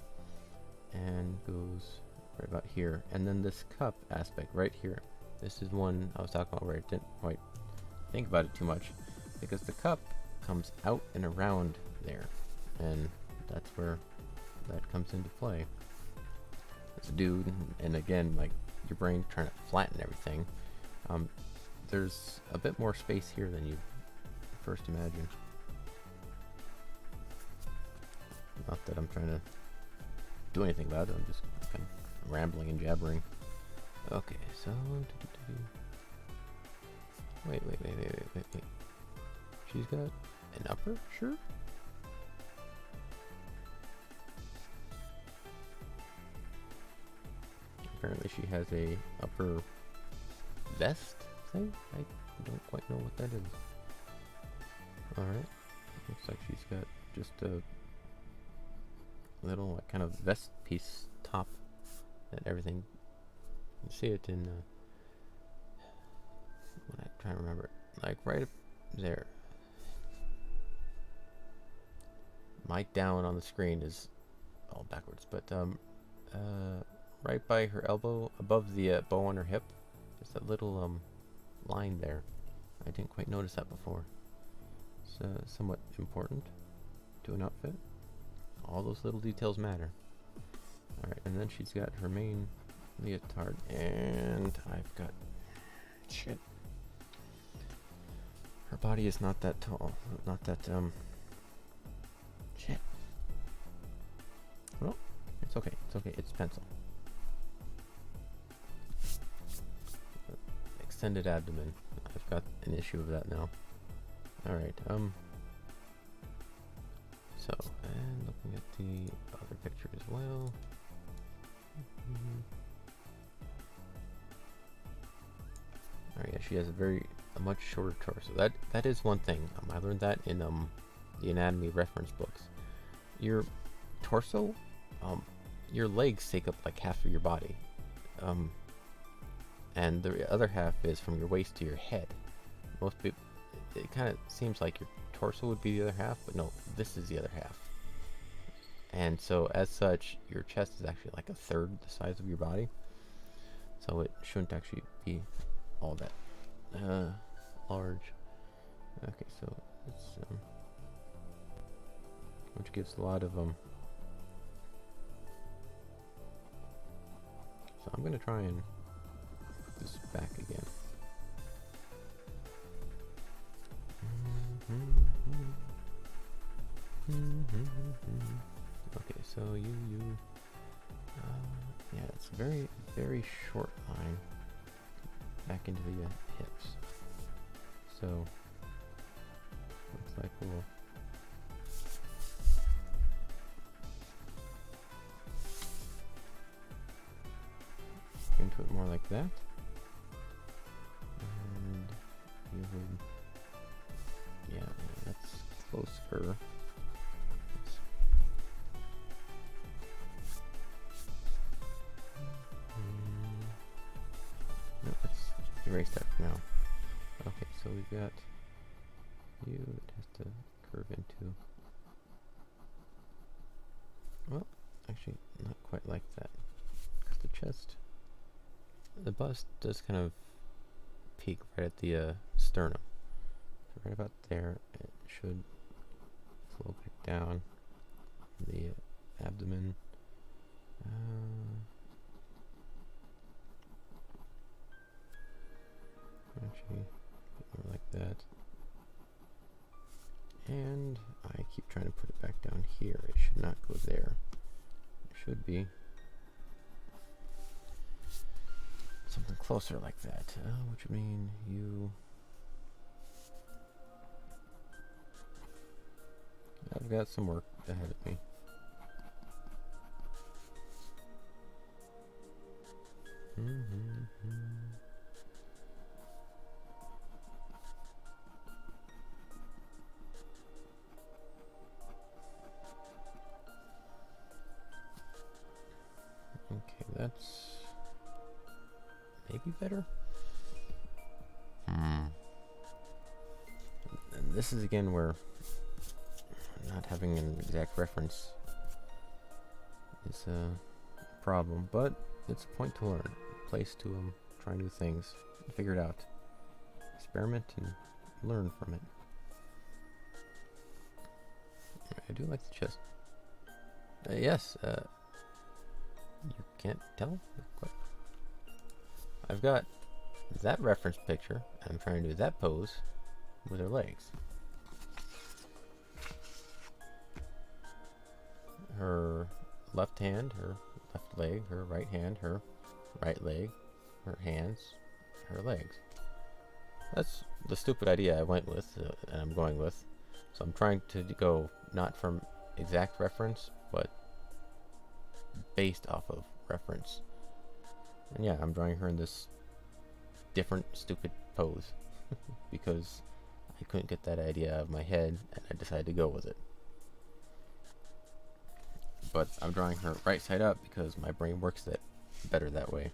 and goes right about here, and then this cup aspect right here. This is one I was talking about where I didn't quite think about it too much, because the cup comes out and around there, and that's where that comes into play. As a dude, and again, like your brain trying to flatten everything, there's a bit more space here than you first imagine. Not that I'm trying to do anything about it, I'm just kind of rambling and jabbering. Okay, so wait. She's got an upper shirt? Apparently she has a upper vest thing? I don't quite know what that is. Alright. Looks like she's got just a little kind of vest piece top that everything. You see it in when I try to remember it, like right up there. My down on the screen is all backwards, but right by her elbow, above the bow on her hip, there's that little line there. I didn't quite notice that before. It's somewhat important to an outfit. All those little details matter. Alright, and then she's got her main leotard, and I've got shit. Her body is not that tall, not that shit. Well, it's okay, it's pencil. Extended abdomen. I've got an issue of that now. Alright, so, and looking at the other picture as well. Alright, yeah, she has a much shorter torso. That is one thing. I learned that in the anatomy reference books. Your torso, your legs take up like half of your body, and the other half is from your waist to your head. Most people, it kind of seems like your torso would be the other half, but no, this is the other half. And so as such, your chest is actually like a third the size of your body, so it shouldn't actually be all that large. Okay, so it's which gives a lot of so I'm gonna try and put this back again. Okay, so yeah, it's a very, very short line back into the hips. So looks like we'll into it more like that, and you would, yeah, closer. No, let's erase that for now. Okay, so we've got you. It has to curve into. Well, actually, not quite like that. Because the chest, the bust does kind of peak right at the sternum. So right about there, it should flow back down the abdomen. Actually, more like that. And I keep trying to put it back down here. It should not go there. It should be something closer like that. Which would mean you. I've got some work ahead of me. Okay, that's maybe better. And this is again where not having an exact reference is a problem, but it's a point to learn, a place to try new things, figure it out, experiment and learn from it. I do like the chest. Yes, you can't tell? What? I've got that reference picture. I'm trying to do that pose with her legs. Her left hand, her left leg, her right hand, her right leg, her hands, her legs. That's the stupid idea I went with, and I'm going with. So I'm trying to go not from exact reference, but based off of reference. And yeah, I'm drawing her in this different stupid pose because I couldn't get that idea out of my head and I decided to go with it. But I'm drawing her right side up because my brain works that better that way.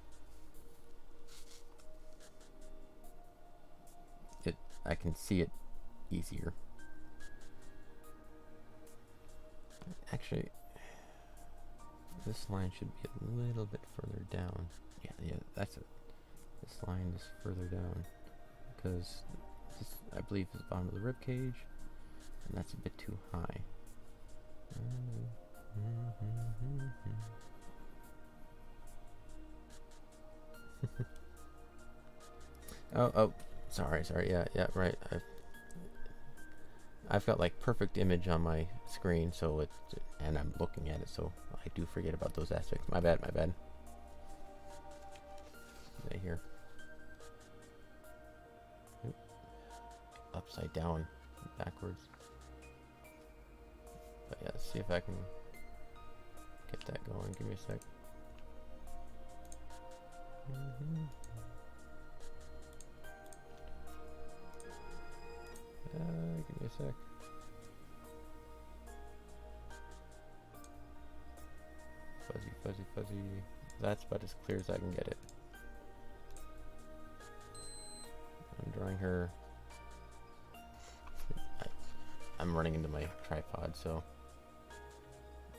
I can see it easier. Actually, this line should be a little bit further down. Yeah, that's it. This line is further down because this, I believe, is the bottom of the rib cage, and that's a bit too high. Oh, sorry, yeah, right. I've got like perfect image on my screen, so and I'm looking at it, so I do forget about those aspects. My bad. Right here. Oop. Upside down, backwards. But yeah, let's see if I can get that going. Give me a sec. Give me a sec. Fuzzy. That's about as clear as I can get it. I'm drawing her. I'm running into my tripod, so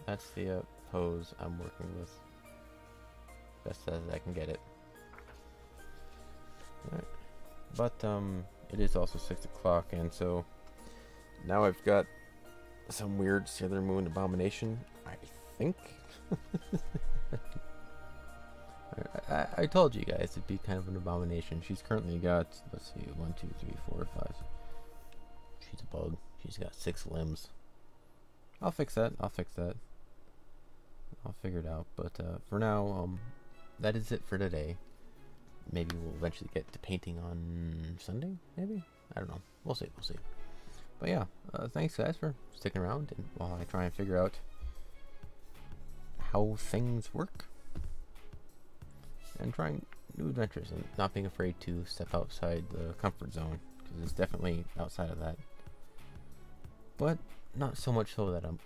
that's the pose I'm working with. Best as I can get it. Alright. But it is also 6 o'clock, and so now I've got some weird Sailor Moon abomination, I think. I told you guys it'd be kind of an abomination. She's currently got, let's see, 1, 2, 3, 4, 5. She's a bug. She's got 6 limbs. I'll fix that. I'll figure it out. But for now, that is it for today. Maybe we'll eventually get to painting on Sunday, maybe? I don't know. We'll see. But yeah, thanks guys for sticking around and while I try and figure out how things work. And trying new adventures and not being afraid to step outside the comfort zone, because it's definitely outside of that. but not so much so that I'm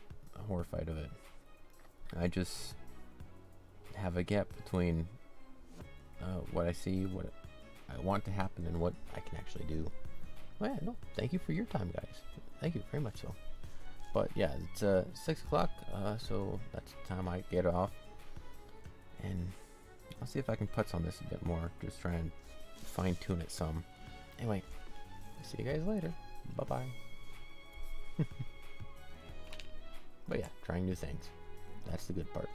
horrified of it. I just have a gap between what I see, what I want to happen, and what I can actually do. Oh yeah, no, thank you for your time, guys. Thank you very much so. But yeah, it's 6 o'clock, so that's the time I get off. And I'll see if I can putz on this a bit more, just try and fine tune it some. Anyway, see you guys later. Bye bye. But yeah, trying new things. That's the good part.